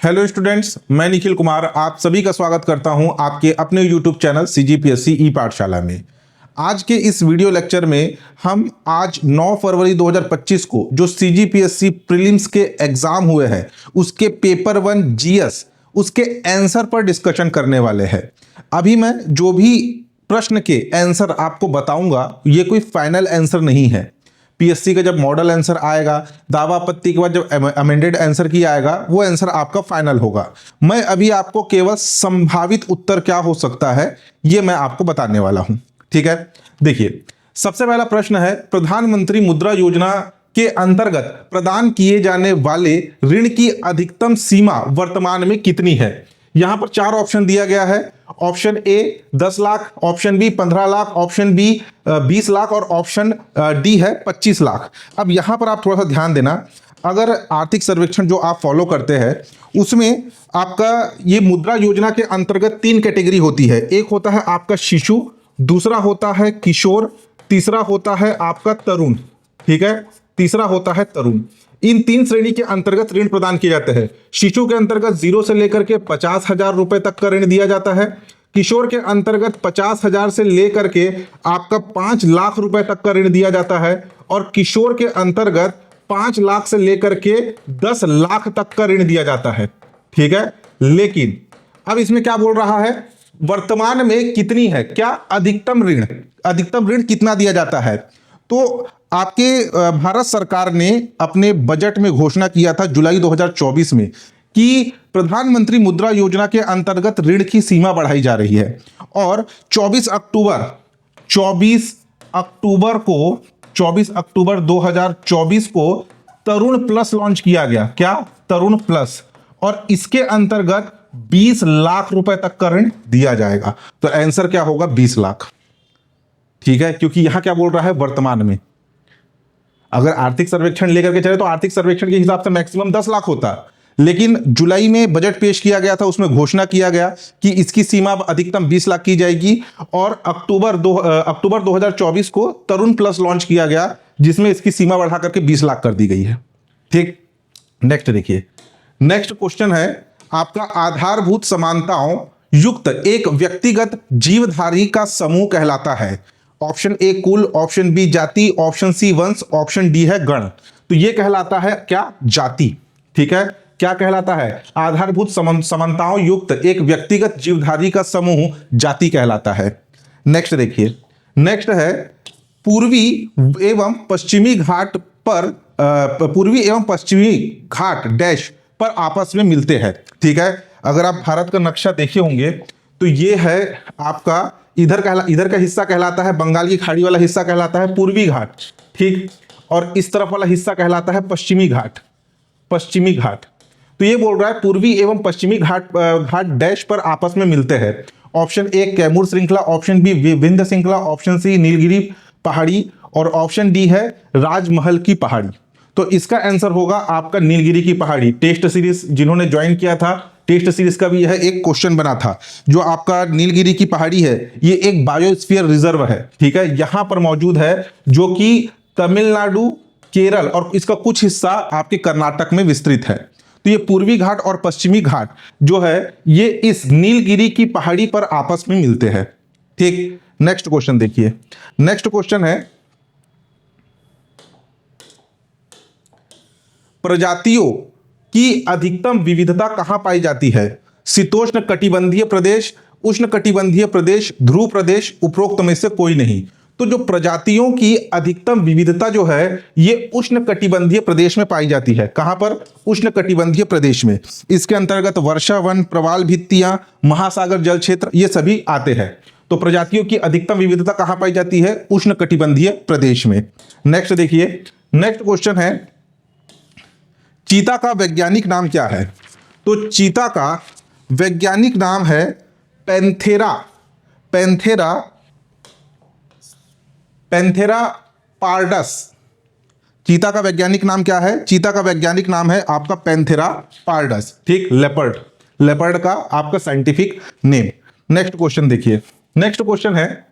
Hello students, मैं निखिल कुमार आप सभी का स्वागत करता हूं आपके अपने यूट्यूब चैनल सीजीपीएससी ई पाठशाला में। आज के इस वीडियो लेक्चर में हम आज 9 फरवरी 2025 को जो सीजीपीएससी प्रीलिम्स के एग्जाम हुए हैं उसके पेपर 1 जीएस उसके आंसर पर डिस्कशन करने वाले हैं। अभी मैं जो भी प्रश्न के आंसर आपको बताऊंगा ये कोई फाइनल आंसर नहीं है। पीएससी का जब मॉडल आंसर आएगा, दावा आपत्ति के बाद जब अमेंडेड आंसर की आएगा, वो आंसर आपका फाइनल होगा। मैं अभी आपको केवल संभावित उत्तर क्या हो सकता है ये मैं आपको बताने वाला हूं। ठीक है, देखिए सबसे पहला प्रश्न है, प्रधानमंत्री मुद्रा योजना के अंतर्गत प्रदान किए जाने वाले ऋण की अधिकतम सीमा वर्तमान में कितनी है। यहां पर 4 ऑप्शन दिया गया है। Option A 10 lakh, option B 15 lakh, option B 20 lakh और ऑप्शन डी है 25 लाख। अब यहां पर आप थोड़ा सा ध्यान देना, अगर आर्थिक सर्वेक्षण जो आप फॉलो करते हैं उसमें आपका ये मुद्रा योजना के अंतर्गत 3 कैटेगरी होती है। एक होता है आपका शिशु, दूसरा होता है किशोर, तीसरा होता है आपका तरुण। ठीक है, तीसरा होता है तरुण। इन 3 श्रेणी के अंतर्गत ऋण प्रदान किए जाते हैं। शिशु के अंतर्गत 0 से लेकर के 50,000 रुपए तक का ऋण दिया जाता है। किशोर के अंतर्गत 50,000 से लेकर के आपका 5 लाख रुपए तक का ऋण दिया जाता है और किशोर के अंतर्गत 5 लाख से लेकर के 10 लाख तक का ऋण दिया जाता है। ठीक है, लेकिन अब इसमें क्या बोल रहा है, वर्तमान में कितनी है, क्या अधिकतम ऋण कितना दिया जाता है। तो आपके भारत सरकार ने अपने बजट में घोषणा किया था जुलाई 2024 में कि प्रधानमंत्री मुद्रा योजना के अंतर्गत ऋण की सीमा बढ़ाई जा रही है और 24 अक्टूबर 2024 को तरुण प्लस लॉन्च किया गया। क्या, तरुण प्लस, और इसके अंतर्गत 20 लाख रुपए तक का ऋण दिया जाएगा। तो आंसर क्या होगा, 20 लाख। ठीक है, क्योंकि यहां क्या बोल रहा है, वर्तमान में। अगर आर्थिक सर्वेक्षण लेकर के चले तो आर्थिक सर्वेक्षण के हिसाब से मैक्सिमम 10 लाख होता, लेकिन जुलाई में बजट पेश किया गया था, उसमें घोषणा किया गया कि इसकी सीमा अधिकतम 20 लाख की जाएगी और अक्टूबर 2024 को तरुण प्लस लॉन्च किया गया जिसमें इसकी सीमा बढ़ा करके 20 लाख कर दी गई है। ठीक, नेक्स्ट देखिए, नेक्स्ट क्वेश्चन है आपका, आधारभूत समानताओं युक्त एक व्यक्तिगत जीवधारी का समूह कहलाता है। ऑप्शन ए कुल, ऑप्शन बी जाति, ऑप्शन सी वंश, ऑप्शन डी है गण। तो ये कहलाता है क्या, जाति। ठीक है, क्या कहलाता है, आधारभूत समानताओं युक्त एक व्यक्तिगत जीवधारी का समूह जाति कहलाता है। नेक्स्ट देखिए, नेक्स्ट है पूर्वी एवं पश्चिमी घाट डैश पर आपस में मिलते हैं। ठीक है, अगर आप भारत का नक्शा देखे होंगे तो ये है आपका, इधर का हिस्सा कहलाता है, बंगाल की खाड़ी वाला हिस्सा कहलाता है पूर्वी घाट। ठीक, और इस तरफ वाला हिस्सा कहलाता है पश्चिमी घाट। तो ये बोल रहा है पूर्वी एवं पश्चिमी घाट डैश पर आपस में मिलते हैं। ऑप्शन ए कैमूर श्रृंखला, ऑप्शन बी विंध्य श्रृंखला, ऑप्शन सी नीलगिरी पहाड़ी और ऑप्शन डी है राजमहल की पहाड़ी। तो इसका आंसर होगा आपका नीलगिरी की पहाड़ी। टेस्ट सीरीज जिन्होंने ज्वाइन किया था, टेस्ट सीरीज का भी यह एक क्वेश्चन बना था। जो आपका नीलगिरी की पहाड़ी है ये एक बायोस्फीयर रिजर्व है। ठीक है, यहां पर मौजूद है जो कि तमिलनाडु, केरल और इसका कुछ हिस्सा आपके कर्नाटक में विस्तृत है। तो ये पूर्वी घाट और पश्चिमी घाट जो है ये इस नीलगिरी की पहाड़ी पर आपस में मिलते हैं। ठीक, नेक्स्ट क्वेश्चन देखिए, नेक्स्ट क्वेश्चन है, प्रजातियों की अधिकतम विविधता कहां पाई जाती है। शीतोष्ण कटिबंधीय प्रदेश, उष्ण कटिबंधीय प्रदेश, ध्रुव प्रदेश, उपरोक्त में से कोई नहीं। तो जो प्रजातियों की अधिकतम विविधता जो है ये उष्ण कटिबंधीय प्रदेश में पाई जाती है। कहां पर, उष्ण कटिबंधीय प्रदेश में। इसके अंतर्गत वर्षा वन, प्रवाल भित्तियां, महासागर जल क्षेत्र ये सभी आते हैं। तो प्रजातियों की अधिकतम विविधता कहां पाई जाती है, उष्ण कटिबंधीय प्रदेश में। नेक्स्ट देखिए, नेक्स्ट क्वेश्चन है, चीता का वैज्ञानिक नाम क्या है। तो चीता का वैज्ञानिक नाम है पैंथेरा पार्डस। चीता का वैज्ञानिक नाम क्या है, चीता का वैज्ञानिक नाम है आपका पैंथेरा पार्डस। ठीक, लेपर्ड का आपका साइंटिफिक नेम। नेक्स्ट क्वेश्चन देखिए, नेक्स्ट क्वेश्चन है,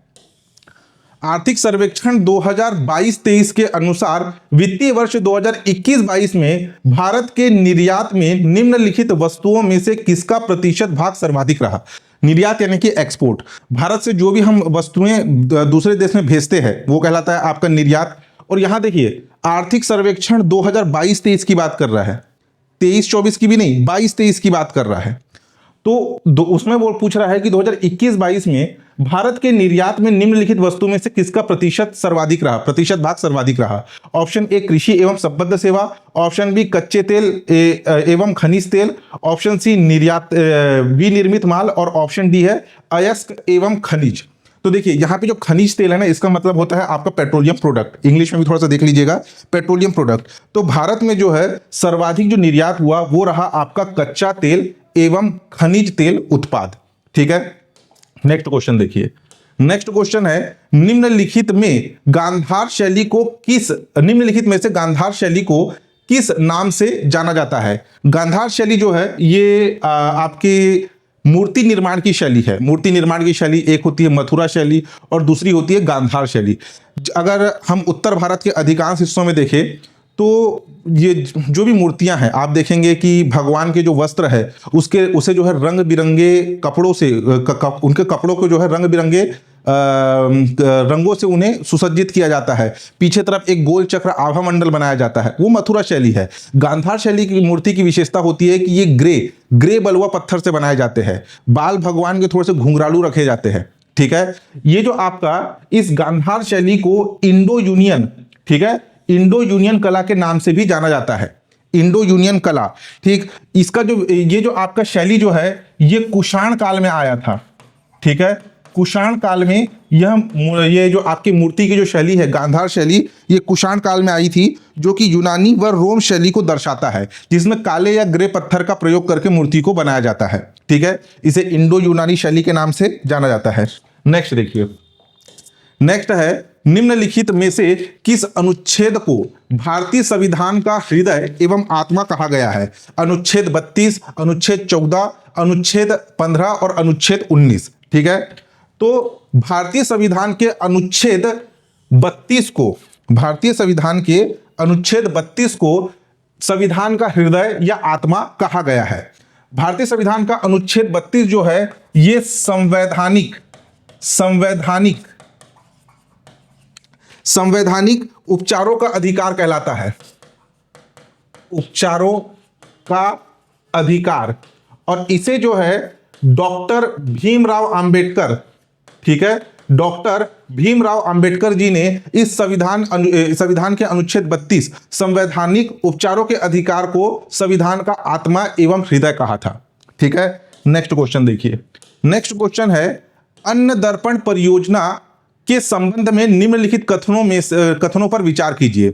आर्थिक सर्वेक्षण 2022-23 के अनुसार वित्तीय वर्ष 2021-22 में भारत के निर्यात में निम्नलिखित वस्तुओं में से किसका प्रतिशत भाग सर्वाधिक रहा। निर्यात यानी कि एक्सपोर्ट, भारत से जो भी हम वस्तुएं दूसरे देश में भेजते हैं वो कहलाता है आपका निर्यात। और यहां देखिए आर्थिक सर्वेक्षण 2022-23 की बात कर रहा है, 23-24 की भी नहीं, 22-23 की बात कर रहा है। तो उसमें वो पूछ रहा है कि 2021-22 में भारत के निर्यात में निम्नलिखित वस्तु में से किसका प्रतिशत भाग सर्वाधिक रहा। ऑप्शन ए कृषि एवं संबद्ध सेवा, ऑप्शन बी कच्चे तेल एवं खनिज तेल, ऑप्शन सी विनिर्मित माल और ऑप्शन डी है अयस्क एवं खनिज। तो देखिए यहाँ पे जो खनिज तेल है ना, इसका मतलब होता है आपका पेट्रोलियम प्रोडक्ट, इंग्लिश में भी थोड़ा सा देख लीजिएगा, पेट्रोलियम प्रोडक्ट। तो भारत में जो है सर्वाधिक जो निर्यात हुआ वो रहा आपका कच्चा तेल एवं खनिज तेल उत्पाद। ठीक है, नेक्स्ट क्वेश्चन देखिए। नेक्स्ट क्वेश्चन है निम्नलिखित में से गांधार शैली को किस नाम से जाना जाता है। गांधार शैली जो है ये आपकी मूर्ति निर्माण की शैली है। मूर्ति निर्माण की शैली एक होती है मथुरा शैली और दूसरी होती है गांधार शैली। अगर हम उत्तर भारत के अधिकांश हिस्सों में देखें तो ये जो भी मूर्तियां हैं आप देखेंगे कि भगवान के जो वस्त्र है उसे जो है रंग बिरंगे कपड़ों से उनके कपड़ों को जो है रंग बिरंगे रंगों से उन्हें सुसज्जित किया जाता है। पीछे तरफ एक गोल चक्र आभा मंडल बनाया जाता है, वो मथुरा शैली है। गांधार शैली की मूर्ति की विशेषता होती है कि ये ग्रे बलुआ पत्थर से बनाए जाते हैं। बाल भगवान के थोड़े से घुंघरालू रखे जाते हैं। ठीक है, ये जो आपका इस गांधार शैली को इंडो यूनियन, ठीक है, इंडो यूनियन कला के नाम से भी जाना जाता है। इंडो यूनियन कला, ठीक। इसका जो ये जो आपका शैली जो है ये कुषाण काल में आया था। ठीक है, कुषाण काल में ये जो आपकी मूर्ति की जो शैली है गांधार शैली, ये कुषाण काल में आई थी, जो कि यूनानी व रोम शैली को दर्शाता है, जिसमें काले या ग्रे पत्थर का प्रयोग करके मूर्ति को बनाया जाता है। ठीक है, इसे इंडो यूनानी शैली के नाम से जाना जाता है। नेक्स्ट देखिए, नेक्स्ट है निम्नलिखित में से किस अनुच्छेद को भारतीय संविधान का हृदय एवं आत्मा कहा गया है। अनुच्छेद 32, अनुच्छेद 14, अनुच्छेद 15 और अनुच्छेद 19। ठीक है, तो भारतीय संविधान के अनुच्छेद 32 को संविधान का हृदय या आत्मा कहा गया है। भारतीय संविधान का अनुच्छेद 32 जो है ये संवैधानिक उपचारों का अधिकार कहलाता है। उपचारों का अधिकार, और इसे जो है डॉक्टर भीमराव अंबेडकर, ठीक है, डॉक्टर भीमराव अंबेडकर जी ने इस संविधान के अनुच्छेद 32 संवैधानिक उपचारों के अधिकार को संविधान का आत्मा एवं हृदय कहा था। ठीक है, नेक्स्ट क्वेश्चन देखिए। नेक्स्ट क्वेश्चन है अन्न दर्पण परियोजना के संबंध में निम्नलिखित कथनों पर विचार कीजिए।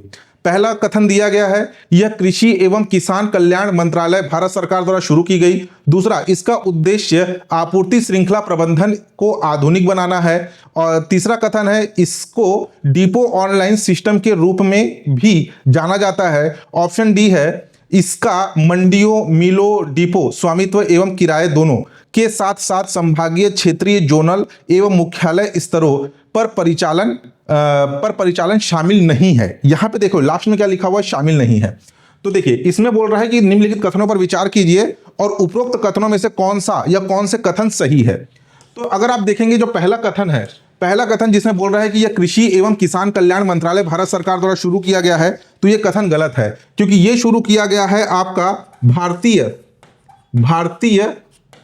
पहला कथन दिया गया है यह कृषि एवं किसान कल्याण मंत्रालय भारत सरकार द्वारा शुरू की गई। दूसरा, इसका उद्देश्य आपूर्ति श्रृंखला प्रबंधन को आधुनिक बनाना है। और तीसरा कथन है इसको डिपो ऑनलाइन सिस्टम के रूप में भी जाना जाता है। ऑप्शन डी है इसका मंडियों, मिलों, डिपो स्वामित्व एवं किराए दोनों के साथ साथ संभागीय, क्षेत्रीय, जोनल एवं मुख्यालय स्तरों पर परिचालन शामिल नहीं है। यहां पे देखो लास्ट में क्या लिखा हुआ है, शामिल नहीं है। तो देखिए इसमें बोल रहा है कि निम्नलिखित कथनों पर विचार कीजिए और उपरोक्त कथनों में से कौन सा या कौन से कथन सही है। तो अगर आप देखेंगे जो पहला कथन है, पहला कथन जिसमें बोल रहा है कि यह कृषि एवं किसान कल्याण मंत्रालय भारत सरकार द्वारा शुरू किया गया है, तो यह कथन गलत है, क्योंकि यह शुरू किया गया है आपका भारतीय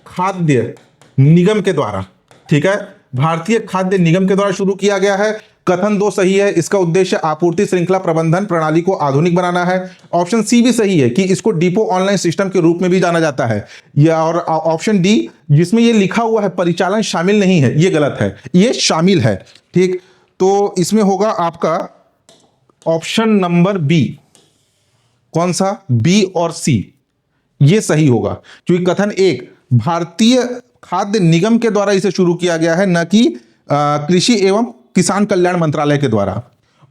खाद्य निगम के द्वारा। ठीक है, भारतीय खाद्य निगम के द्वारा शुरू किया गया है। कथन 2 सही है, इसका उद्देश्य आपूर्ति श्रृंखला प्रबंधन प्रणाली को आधुनिक बनाना है। ऑप्शन सी भी सही है कि इसको डिपो ऑनलाइन सिस्टम के रूप में भी जाना जाता है। या और ऑप्शन डी जिसमें ये लिखा हुआ है परिचालन शामिल नहीं है, ये गलत है, ये शामिल है। ठीक, तो इसमें होगा आपका ऑप्शन नंबर बी। कौन सा? बी और सी, ये सही होगा, क्योंकि कथन 1 भारतीय खाद्य निगम के द्वारा इसे शुरू किया गया है, न कि कृषि एवं किसान कल्याण मंत्रालय के द्वारा।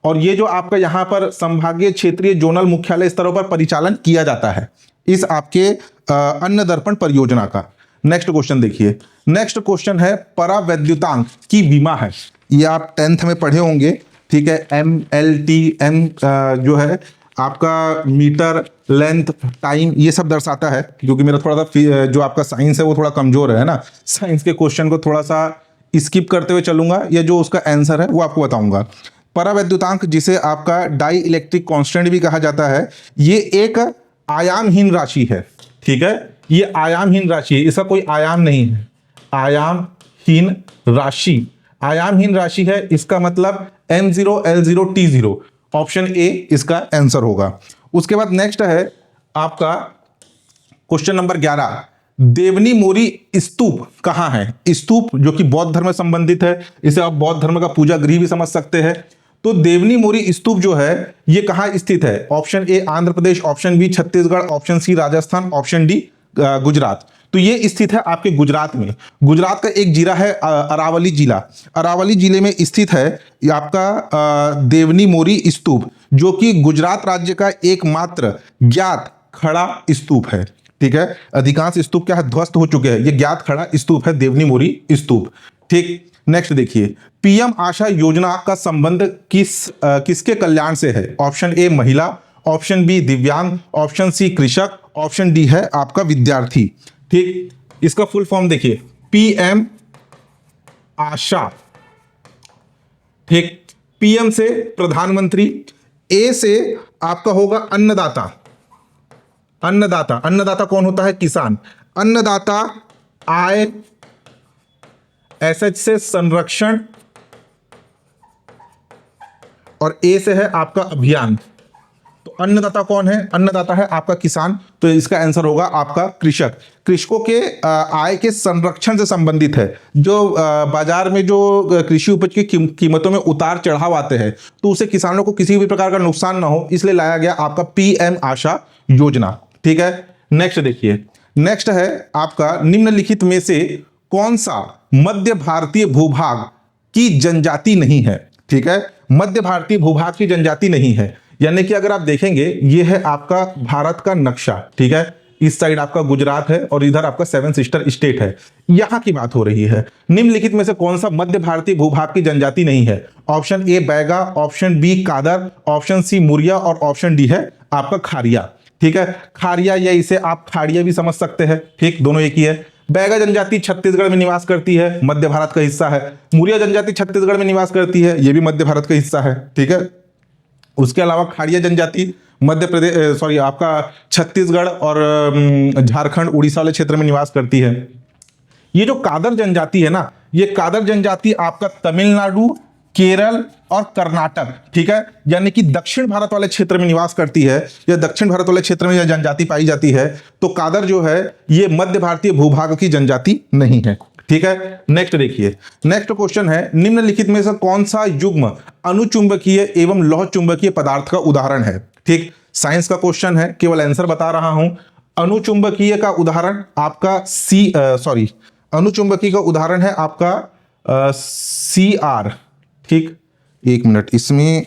और ये जो आपका यहाँ पर संभागीय, क्षेत्रीय, जोनल, मुख्यालय स्तरों पर परिचालन किया जाता है इस आपके अन्न दर्पण परियोजना का। नेक्स्ट क्वेश्चन देखिए। नेक्स्ट क्वेश्चन है परावैद्युतांक की विमा है। ये आप 10th में पढ़े होंगे, ठीक है। MLTM जो है आपका मीटर, लेंथ, टाइम, ये सब दर्शाता है। क्योंकि मेरा थोड़ा सा जो आपका साइंस है वो थोड़ा कमजोर है ना, साइंस के क्वेश्चन को थोड़ा सा स्किप करते हुए चलूंगा, या जो उसका आंसर है वो आपको बताऊंगा। परावैद्युतांक, जिसे आपका डाई इलेक्ट्रिक कांस्टेंट भी कहा जाता है, ये एक आयामहीन राशि है, ठीक है। ये आयामहीन राशि है, इसका कोई आयाम नहीं है। आयामहीन राशि, आयामहीन राशि है, इसका मतलब M0 L0 T0, option A इसका आंसर होगा। उसके बाद नेक्स्ट है आपका क्वेश्चन नंबर 11, देवनी मोरी स्तूप कहाँ है? स्तूप जो कि बौद्ध धर्म से संबंधित है, इसे आप बौद्ध धर्म का पूजा गृह भी समझ सकते हैं। तो देवनी मोरी स्तूप जो है ये कहाँ स्थित है? Option A Andhra Pradesh, option B Chhattisgarh, option C Rajasthan, option D Gujarat. तो ये स्थित है आपके गुजरात में। गुजरात का एक जिला है अरावली जिला, अरावली जिले में स्थित है ये आपका देवनी मोरी स्तूप, जो कि गुजरात राज्य का एकमात्र ज्ञात खड़ा स्तूप है, ठीक है। अधिकांश स्तूप क्या है, ध्वस्त हो चुके हैं, ये ज्ञात खड़ा स्तूप है देवनी मोरी स्तूप, ठीक। नेक्स्ट देखिए, पीएम आशा योजना का संबंध किसके कल्याण से है? ऑप्शन ए महिला, ऑप्शन बी दिव्यांग, ऑप्शन सी कृषक, ऑप्शन डी है आपका विद्यार्थी, ठीक। इसका फुल फॉर्म देखिए, पीएम आशा, ठीक। पीएम से प्रधानमंत्री, ए से आपका होगा अन्नदाता, अन्नदाता, अन्नदाता कौन होता है? किसान। अन्नदाता, आय, एसएच से संरक्षण, और ए से है आपका अभियान। तो अन्नदाता कौन है? अन्नदाता है आपका किसान, तो इसका आंसर होगा आपका कृषक। कृषकों के आय के संरक्षण से संबंधित है। जो बाजार में जो कृषि उपज की कीमतों में उतार चढ़ाव आते हैं, तो उसे किसानों को किसी भी प्रकार का नुकसान ना हो, इसलिए लाया गया आपका पीएम आशा योजना, ठीक है। नेक्स्ट देखिए, नेक्स्ट है आपका निम्नलिखित में से कौन सा मध्य भारतीय भूभाग की जनजाति नहीं है? ठीक है, मध्य भारतीय भूभाग की जनजाति नहीं है, यानी कि अगर आप देखेंगे ये है आपका भारत का नक्शा, ठीक है। इस साइड आपका गुजरात है और इधर आपका 7 सिस्टर स्टेट है, यहां की बात हो रही है। निम्नलिखित में से कौन सा मध्य भारतीय भूभाग की जनजाति नहीं है? Option A Baiga, option B Kadar, option C Muria और ऑप्शन डी है आपका खारिया, ठीक है। खारिया या इसे आप खाड़िया भी समझ सकते हैं, ठीक, दोनों एक ही है। बैगा जनजाति छत्तीसगढ़ में निवास करती है, मध्य भारत का हिस्सा है। मुरिया जनजाति छत्तीसगढ़ में निवास करती है, यह भी मध्य भारत का हिस्सा है, ठीक है। उसके अलावा खाड़िया जनजाति मध्य प्रदेश आपका छत्तीसगढ़ और झारखंड उड़ीसा वाले क्षेत्र में निवास करती है। ये जो कादर जनजाति है ना, ये कादर जनजाति आपका तमिलनाडु, केरल और कर्नाटक, ठीक है, यानी कि दक्षिण भारत वाले क्षेत्र में निवास करती है। या दक्षिण भारत वाले क्षेत्र में यह जनजाति पाई जाती है। तो कादर जो है ये मध्य भारतीय भूभाग की जनजाति नहीं है, ठीक है। नेक्स्ट देखिए, नेक्स्ट क्वेश्चन है, निम्नलिखित में से कौन सा युग्म अनुचुंबकीय एवं लौह चुंबकीय पदार्थ का उदाहरण है? ठीक, साइंस का क्वेश्चन है, केवल आंसर बता रहा हूं। अनुचुंबकीय का उदाहरण आपका अनुचुंबकीय का उदाहरण है आपका Cr, ठीक, एक मिनट, इसमें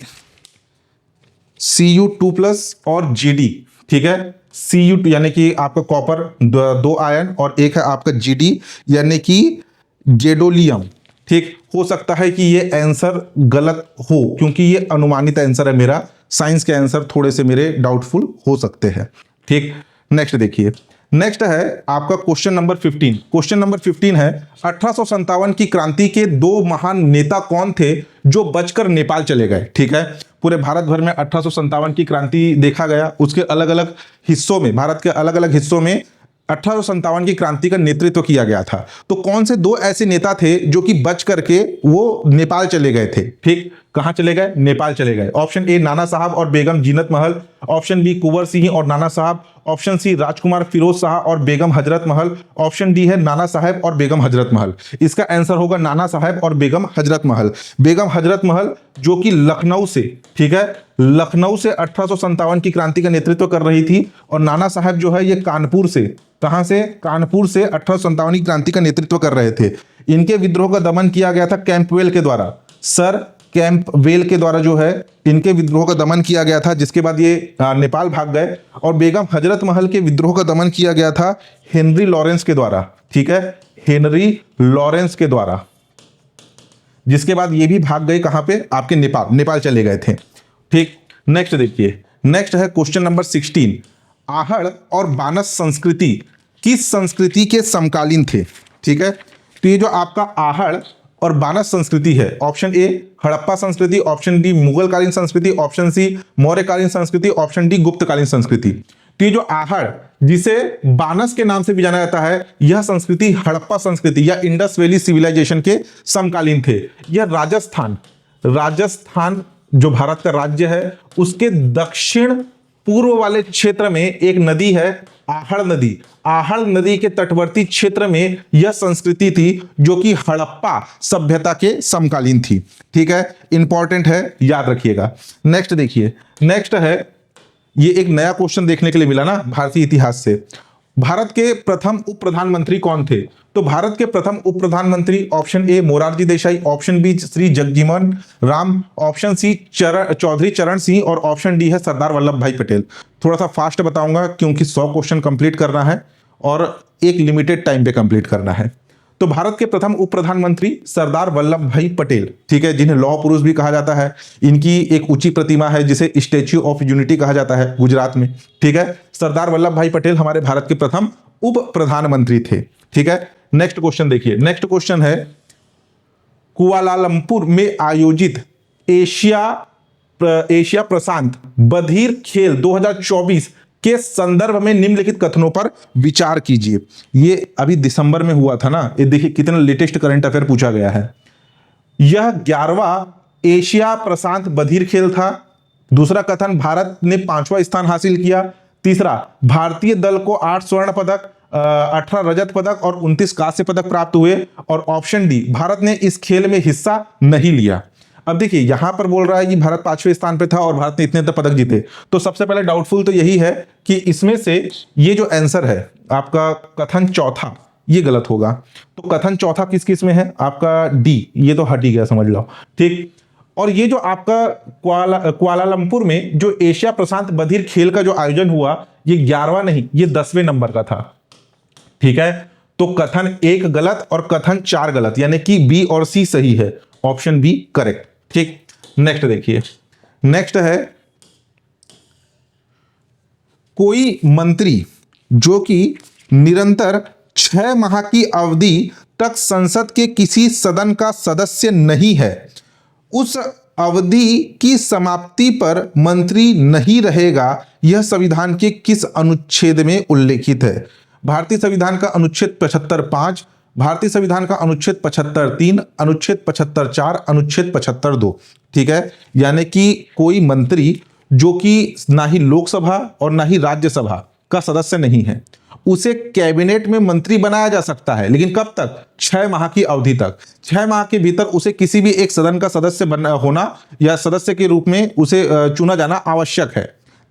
Cu2+ और Gd, ठीक है। Cu2 यानी कि आपका कॉपर, दो आयन, और एक है आपका Gd यानी कि जेडोलियम, ठीक। हो सकता है कि ये आंसर गलत हो, क्योंकि ये अनुमानित आंसर है मेरा, साइंस के आंसर थोड़े से मेरे डाउटफुल हो सकते हैं, ठीक। नेक्स्ट देखिए, नेक्स्ट है आपका क्वेश्चन नंबर 15। क्वेश्चन नंबर 15 है, 1857 की क्रांति के दो महान नेता कौन थे जो बचकर नेपाल चले गए? ठीक है, पूरे भारत भर में 1857 की क्रांति देखा गया, उसके अलग अलग हिस्सों में, भारत के अलग अलग हिस्सों में 1857 की क्रांति का नेतृत्व किया गया था। तो कौन से दो ऐसे नेता थे जो कि बच करके वो नेपाल चले गए थे? ठीक, कहां चले गए? नेपाल चले गए। ऑप्शन ए नाना साहब और बेगम जीनत महल, ऑप्शन बी कुंवर सिंह और नाना साहब, ऑप्शन सी राजकुमार फिरोज शाह और बेगम हजरत महल, ऑप्शन डी है नाना साहब और बेगम हजरत महल। इसका आंसर होगा नाना साहब और बेगम हजरत महल। बेगम हजरत महल जो कि लखनऊ से, ठीक है, लखनऊ से 1857 की क्रांति का नेतृत्व कर रही थी, और नाना साहब जो है ये कानपुर से, कहां से? कानपुर से 1857 की क्रांति का नेतृत्व कर रहे थे। इनके विद्रोह का दमन किया गया था कैंपवेल के द्वारा, सर कैंपवेल के द्वारा जो है इनके विद्रोह का दमन किया गया था, जिसके बाद ये नेपाल भाग गए। और बेगम हजरत महल के विद्रोह का दमन किया गया था हेनरी लॉरेंस के द्वारा, ठीक है, हेनरी लॉरेंस के द्वारा। जिसके बाद ये भी भाग गए कहां पे, आपके नेपाल चले गए थे। ठीक, नेक्स्ट देखिए, नेक्स्ट है क्वेश्चन नंबर 16। आहड़ और बानस संस्कृति किस संस्कृति के समकालीन थे? ठीक है, तो ये जो आपका आहड़ और बानस संस्कृति है, ऑप्शन ए हड़प्पा संस्कृति, ऑप्शन डी मुगलकालीन संस्कृति, ऑप्शन सी मौर्यकालीन संस्कृति, ऑप्शन डी गुप्तकालीन संस्कृति। तो ये जो आहड़, जिसे बानस के नाम से भी जाना जाता है, यह संस्कृति हड़प्पा संस्कृति या इंडस वैली सिविलाइजेशन के समकालीन थे। यह राजस्थान जो भारत का राज्य है उसके दक्षिण पूर्व वाले क्षेत्र में एक नदी है आहड़ नदी। आहड़ नदी के तटवर्ती क्षेत्र में यह संस्कृति थी जो कि हड़प्पा सभ्यता के समकालीन थी। ठीक है, इंपॉर्टेंट है, याद रखिएगा। नेक्स्ट देखिए, नेक्स्ट है, ये एक नया क्वेश्चन देखने के लिए मिला ना भारतीय इतिहास से। भारत के प्रथम उप प्रधानमंत्री कौन थे? तो भारत के प्रथम उप प्रधानमंत्री option A Morarji Desai, option B Shri Jagjivan Ram, option C Chaudhary Charan Singh और ऑप्शन डी है सरदार वल्लभ भाई पटेल। थोड़ा सा फास्ट बताऊंगा क्योंकि 100 क्वेश्चन कंप्लीट करना है और एक लिमिटेड टाइम पे कंप्लीट करना है। तो भारत के प्रथम उप प्रधानमंत्री सरदार वल्लभ भाई पटेल, ठीक है, जिन्हें लौह पुरुष भी कहा जाता है। इनकी एक ऊंची प्रतिमा है जिसे स्टैच्यू ऑफ यूनिटी कहा जाता है गुजरात में। ठीक है, सरदार वल्लभ भाई पटेल हमारे भारत के प्रथम उप प्रधानमंत्री थे। ठीक है, नेक्स्ट क्वेश्चन देखिए, नेक्स्ट क्वेश्चन है कुआलालंपुर में आयोजित एशिया प्रशांत बधिर खेल 2024 के संदर्भ में निम्नलिखित कथनों पर विचार कीजिए। ये अभी दिसंबर में हुआ था ना, ये देखिए कितना लेटेस्ट करंट अफेयर पूछा गया है। यह 11वां एशिया प्रशांत बधिर खेल था। दूसरा कथन, भारत ने 5वां स्थान हासिल किया। तीसरा, भारतीय दल को 8 स्वर्ण पदक, 18 रजत पदक और 29 कांस्य पदक प्राप्त हुए। और ऑप्शन डी, भारत ने इस खेल में हिस्सा नहीं लिया। अब देखिए यहां पर बोल रहा है कि भारत 5वें स्थान पे था और भारत ने इतने तक पदक जीते, तो सबसे पहले डाउटफुल तो यही है कि इसमें से ये जो आंसर है आपका कथन चौथा, ये गलत होगा। तो कथन चौथा किस किस में है? आपका डी, ये तो हट ही गया समझ लो। ठीक, और ये जो आपका कुआलालंपुर में जो एशिया प्रशांत बधिर खेल का जो आयोजन हुआ, ये 11वां नहीं, ये 10वें नंबर का था। ठीक है, तो कथन 1 गलत और कथन 4 गलत, यानी कि बी और सी सही है, ऑप्शन बी करेक्ट। ठीक, नेक्स्ट देखिए, नेक्स्ट है कोई मंत्री जो कि निरंतर 6 माह की अवधि तक संसद के किसी सदन का सदस्य नहीं है, उस अवधि की समाप्ति पर मंत्री नहीं रहेगा, यह संविधान के किस अनुच्छेद में उल्लेखित है? भारतीय संविधान का अनुच्छेद 75(5), भारतीय संविधान का अनुच्छेद 75(3), अनुच्छेद 75(4), अनुच्छेद 75(2). ठीक है, यानी कि कोई मंत्री जो कि ना ही लोकसभा और ना ही राज्यसभा का सदस्य नहीं है, उसे कैबिनेट में मंत्री बनाया जा सकता है, लेकिन कब तक? 6 माह की अवधि तक। 6 माह के भीतर उसे किसी भी एक सदन का सदस्य होना या सदस्य के रूप में उसे चुना जाना आवश्यक है,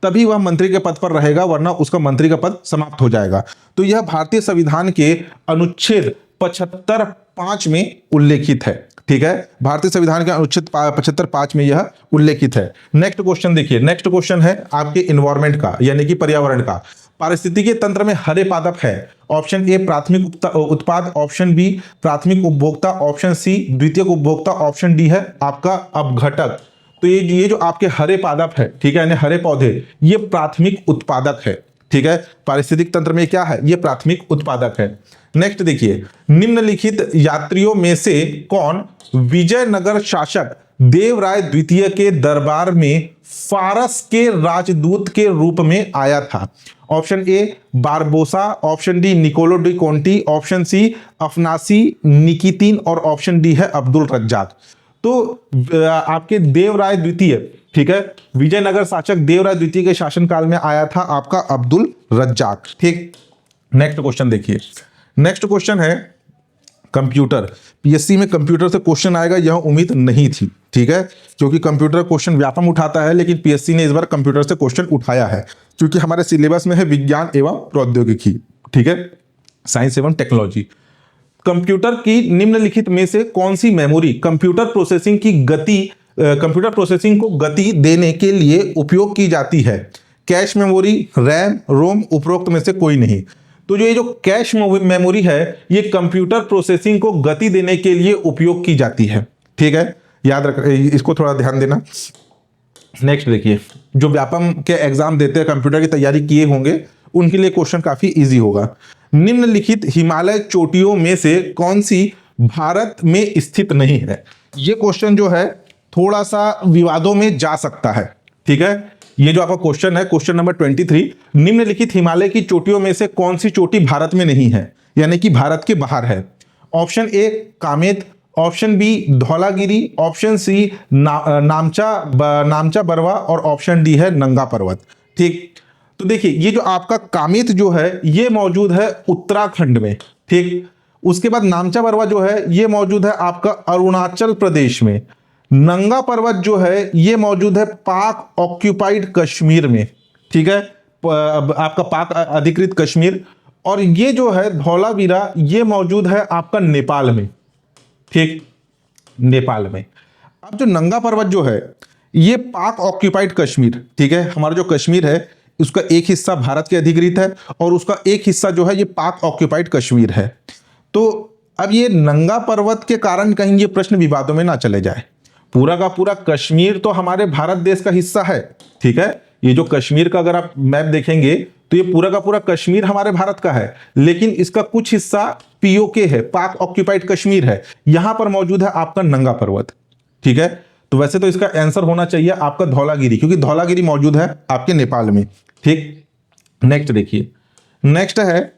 तभी वह मंत्री के पद पर रहेगा, वरना उसका मंत्री का पद समाप्त हो जाएगा। तो यह भारतीय संविधान के अनुच्छेद 75(5) में उल्लेखित है। ठीक है, भारतीय संविधान के अनुच्छेद 75(5) में यह उल्लेखित है। नेक्स्ट क्वेश्चन देखिए, नेक्स्ट क्वेश्चन है आपके इन्वायरमेंट का, यानी कि पर्यावरण का। पारिस्थितिकीय तंत्र में हरे पादप है, ऑप्शन ए प्राथमिक उत्पाद, ऑप्शन बी प्राथमिक उपभोक्ता, ऑप्शन सी द्वितीयक उपभोक्ता, ऑप्शन डी है आपका अपघटक। तो ये जो आपके हरे पादप है, ठीक है, यानी हरे पौधे, ये प्राथमिक उत्पादक है। ठीक है, पारिस्थितिक तंत्र में क्या है? ये प्राथमिक उत्पादक है। नेक्स्ट देखिए, निम्नलिखित यात्रियों में से कौन विजयनगर शासक देवराय द्वितीय के दरबार में फारस के राजदूत के रूप में आया था? Option A Barbosa, option D Niccolo de Conti, option C Afanasy Nikitin और ऑप्शन डी है अब्दुल रज्जाक। तो आपके देवराय द्वितीय, ठीक है, विजयनगर शासक देवराय द्वितीय के शासनकाल में आया था आपका अब्दुल रज्जाक। ठीक, नेक्स्ट क्वेश्चन देखिए, नेक्स्ट क्वेश्चन है कंप्यूटर। पीएससी में कंप्यूटर से क्वेश्चन आएगा यह उम्मीद नहीं थी, ठीक है, क्योंकि कंप्यूटर क्वेश्चन व्यापम उठाता है, लेकिन पीएससी ने इस बार कंप्यूटर से क्वेश्चन उठाया है, क्योंकि हमारे सिलेबस में है विज्ञान एवं प्रौद्योगिकी, ठीक है, साइंस एवं टेक्नोलॉजी। कंप्यूटर की निम्नलिखित में से कौन सी मेमोरी कंप्यूटर प्रोसेसिंग को गति देने के लिए उपयोग की जाती है? कैश मेमोरी, रैम, रोम, उपरोक्त में से कोई नहीं। तो ये जो कैश मेमोरी है, ये कंप्यूटर प्रोसेसिंग को गति देने के लिए उपयोग की जाती है। ठीक है, याद रख, इसको थोड़ा ध्यान देना। नेक्स्ट देखिए, जो व्यापम के एग्जाम देते हैं, कंप्यूटर की तैयारी किए होंगे, उनके लिए क्वेश्चन काफी इजी होगा। निम्नलिखित हिमालय चोटियों में से कौन सी भारत में स्थित नहीं है? ये क्वेश्चन जो है थोड़ा सा विवादों में जा सकता है। ठीक है, ये जो आपका क्वेश्चन है, क्वेश्चन नंबर 23, निम्नलिखित हिमालय की चोटियों में से कौन सी चोटी भारत में नहीं है, यानी कि भारत के बाहर है? Option A Kamet, option B Dhaulagiri, option C Namcha Barwa और ऑप्शन डी है नंगा पर्वत। ठीक, तो देखिए ये जो आपका कामेत जो है ये मौजूद है उत्तराखंड में। ठीक, उसके बाद नामचा बरवा जो है ये मौजूद है आपका अरुणाचल प्रदेश में। नंगा पर्वत जो है ये मौजूद है पाक ऑक्यूपाइड कश्मीर में। ठीक है, आपका पाक अधिकृत कश्मीर। और ये जो है धौलावीरा ये मौजूद है आपका नेपाल में। ठीक, नेपाल में। अब जो नंगा पर्वत जो है ये पाक ऑक्यूपाइड कश्मीर, ठीक है, हमारा जो कश्मीर है उसका एक हिस्सा भारत के अधिकृत है और उसका एक हिस्सा जो है ये पाक ऑक्यूपाइड कश्मीर है। तो अब ये नंगा पर्वत के कारण कहीं ये प्रश्न विवादों में ना चले जाए। पूरा का पूरा कश्मीर तो हमारे भारत देश का हिस्सा है। ठीक है, ये जो कश्मीर का अगर आप मैप देखेंगे तो ये पूरा का पूरा कश्मीर हमारे भारत का है, लेकिन इसका कुछ हिस्सा पीओके है, पाक ऑक्यूपाइड कश्मीर है। यहां पर मौजूद है आपका नंगा पर्वत। ठीक है, तो वैसे तो इसका आंसर होना चाहिए आपका धौलागिरी, क्योंकि धौलागिरी मौजूद है आपके नेपाल में। ठीक, नेक्स्ट देखिए, नेक्स्ट है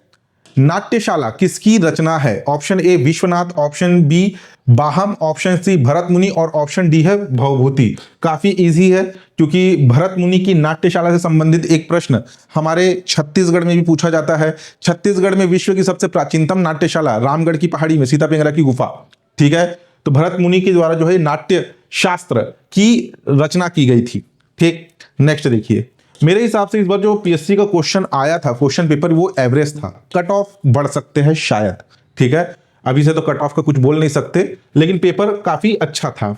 नाट्यशाला किसकी रचना है? Option A Vishwanath, option B बाहम, ऑप्शन सी भरत मुनि और ऑप्शन डी है भवभूति। काफी इजी है, क्योंकि भरत मुनि की नाट्यशाला से संबंधित एक प्रश्न हमारे छत्तीसगढ़ में भी पूछा जाता है। छत्तीसगढ़ में विश्व की सबसे प्राचीनतम नाट्यशाला रामगढ़ की पहाड़ी में सीता पिंगला की गुफा। ठीक है, तो भरत मुनि के द्वारा जो है नाट्य शास्त्र की रचना की गई थी। ठीक, नेक्स्ट देखिए, मेरे हिसाब से इस बार जो पीएससी का क्वेश्चन आया था, क्वेश्चन पेपर, वो एवरेज था। कट ऑफ बढ़ सकते हैं शायद। ठीक है, अभी से तो कट ऑफ का कुछ बोल नहीं सकते, लेकिन पेपर काफी अच्छा था।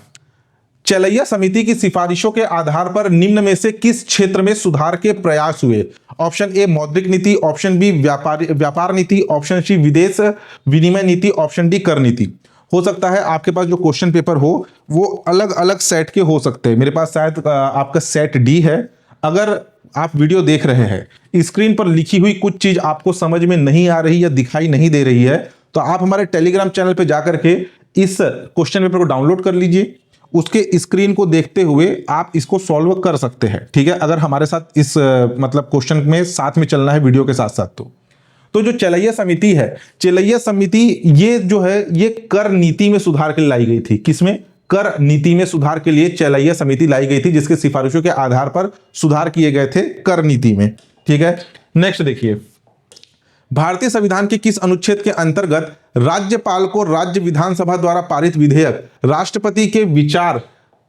चलैया समिति की सिफारिशों के आधार पर निम्न में से किस क्षेत्र में सुधार के प्रयास हुए? ऑप्शन ए मौद्रिक नीति, ऑप्शन बी व्यापार नीति, ऑप्शन सी विदेश विनिमय नीति, ऑप्शन डी कर नीति। हो सकता है आपके पास जो क्वेश्चन पेपर हो वो अलग अलग सेट के हो सकते हैं। मेरे पास शायद आपका सेट डी है। अगर आप वीडियो देख रहे हैं, स्क्रीन पर लिखी हुई कुछ चीज आपको समझ में नहीं आ रही या दिखाई नहीं दे रही है, तो आप हमारे टेलीग्राम चैनल पे जाकर के इस क्वेश्चन पेपर को डाउनलोड कर लीजिए। उसके स्क्रीन को देखते हुए आप इसको सॉल्व कर सकते हैं। ठीक है, अगर हमारे साथ इस मतलब क्वेश्चन में साथ में चलना है वीडियो के साथ साथ। तो जो चलैया समिति है, चलैया समिति ये जो है ये कर नीति में सुधार के लिए लाई गई थी। किसमें? कर नीति में सुधार के लिए चलैया समिति लाई गई थी, जिसके सिफारिशों के आधार पर सुधार किए गए थे कर नीति में। ठीक है, नेक्स्ट देखिए, भारतीय संविधान के किस अनुच्छेद के अंतर्गत राज्यपाल को राज्य विधानसभा द्वारा पारित विधेयक राष्ट्रपति के विचार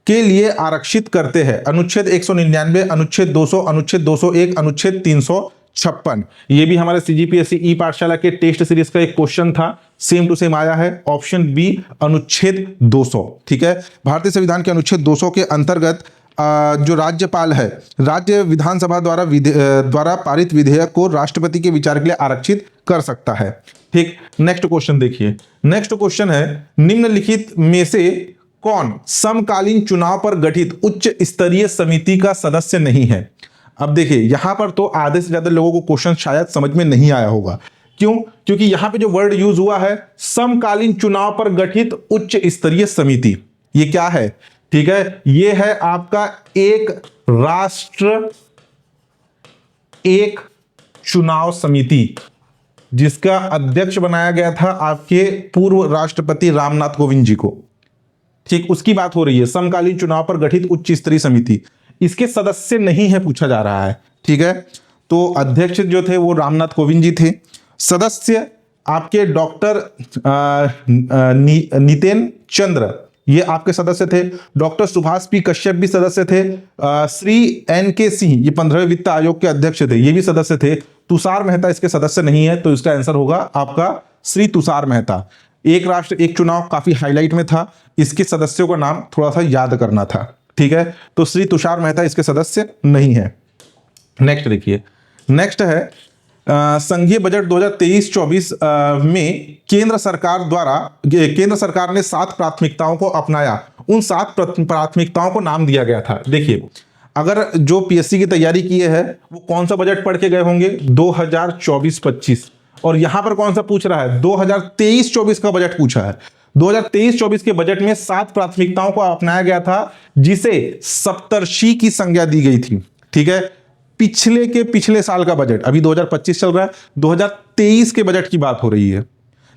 के लिए आरक्षित करते हैं? अनुच्छेद 199, अनुच्छेद 200, अनुच्छेद 201, अनुच्छेद 356। ये भी हमारे सीजीपीएससी ई पाठशाला के टेस्ट सीरीज का एक क्वेश्चन था, सेम टू सेम आया है। ऑप्शन बी अनुच्छेद 200। ठीक है, भारतीय संविधान के अनुच्छेद 200 के अंतर्गत जो राज्यपाल है, राज्य विधानसभा द्वारा पारित विधेयक को राष्ट्रपति के विचार के लिए आरक्षित कर सकता है। ठीक, नेक्स्ट क्वेश्चन देखिए, नेक्स्ट क्वेश्चन है निम्नलिखित में से कौन समकालीन चुनाव पर गठित उच्च स्तरीय समिति का सदस्य नहीं है? अब देखिए यहां पर तो आधे से ज्यादा लोगों को क्वेश्चन शायद समझ में नहीं आया होगा। क्यों? क्योंकि यहां पे जो वर्ड यूज हुआ है समकालीन चुनाव पर गठित उच्च स्तरीय समिति, ये क्या है? ठीक है, ये है आपका एक राष्ट्र एक चुनाव समिति, जिसका अध्यक्ष बनाया गया था आपके पूर्व राष्ट्रपति रामनाथ कोविंद जी को। ठीक, उसकी बात हो रही है, समकालीन चुनाव पर गठित उच्च स्तरीय समिति। इसके सदस्य नहीं है पूछा जा रहा है। ठीक है, तो अध्यक्ष जो थे वो रामनाथ कोविंद जी थे। सदस्य आपके डॉक्टर नितेन चंद्र, ये आपके सदस्य थे। डॉक्टर सुभाष पी कश्यप भी सदस्य थे। श्री NK सिंह, ये 15वें वित्त आयोग के अध्यक्ष थे, ये भी सदस्य थे। तुषार मेहता इसके सदस्य नहीं है, तो इसका आंसर होगा आपका श्री तुषार मेहता। एक राष्ट्र एक चुनाव काफी हाईलाइट में था, इसके सदस्यों का नाम थोड़ा सा याद करना था। ठीक है, तो श्री तुषार मेहता इसके सदस्य नहीं है। नेक्स्ट देखिए, नेक्स्ट है संघीय बजट 2023-24 में केंद्र सरकार ने 7 प्राथमिकताओं को अपनाया। उन 7 प्राथमिकताओं को नाम दिया गया था। देखिए, अगर जो पीएससी की तैयारी किए हैं वो कौन सा बजट पढ़ के गए होंगे, 2024-25, और यहां पर कौन सा पूछ रहा है, 2023-24 का बजट पूछा है। 2023-24 के बजट में 7 प्राथमिकताओं को अपनाया गया था, जिसे सप्तर्षि की संज्ञा दी गई थी। ठीक है, पिछले साल का बजट, अभी 2025 चल रहा है, 2023 के बजट की बात हो रही है,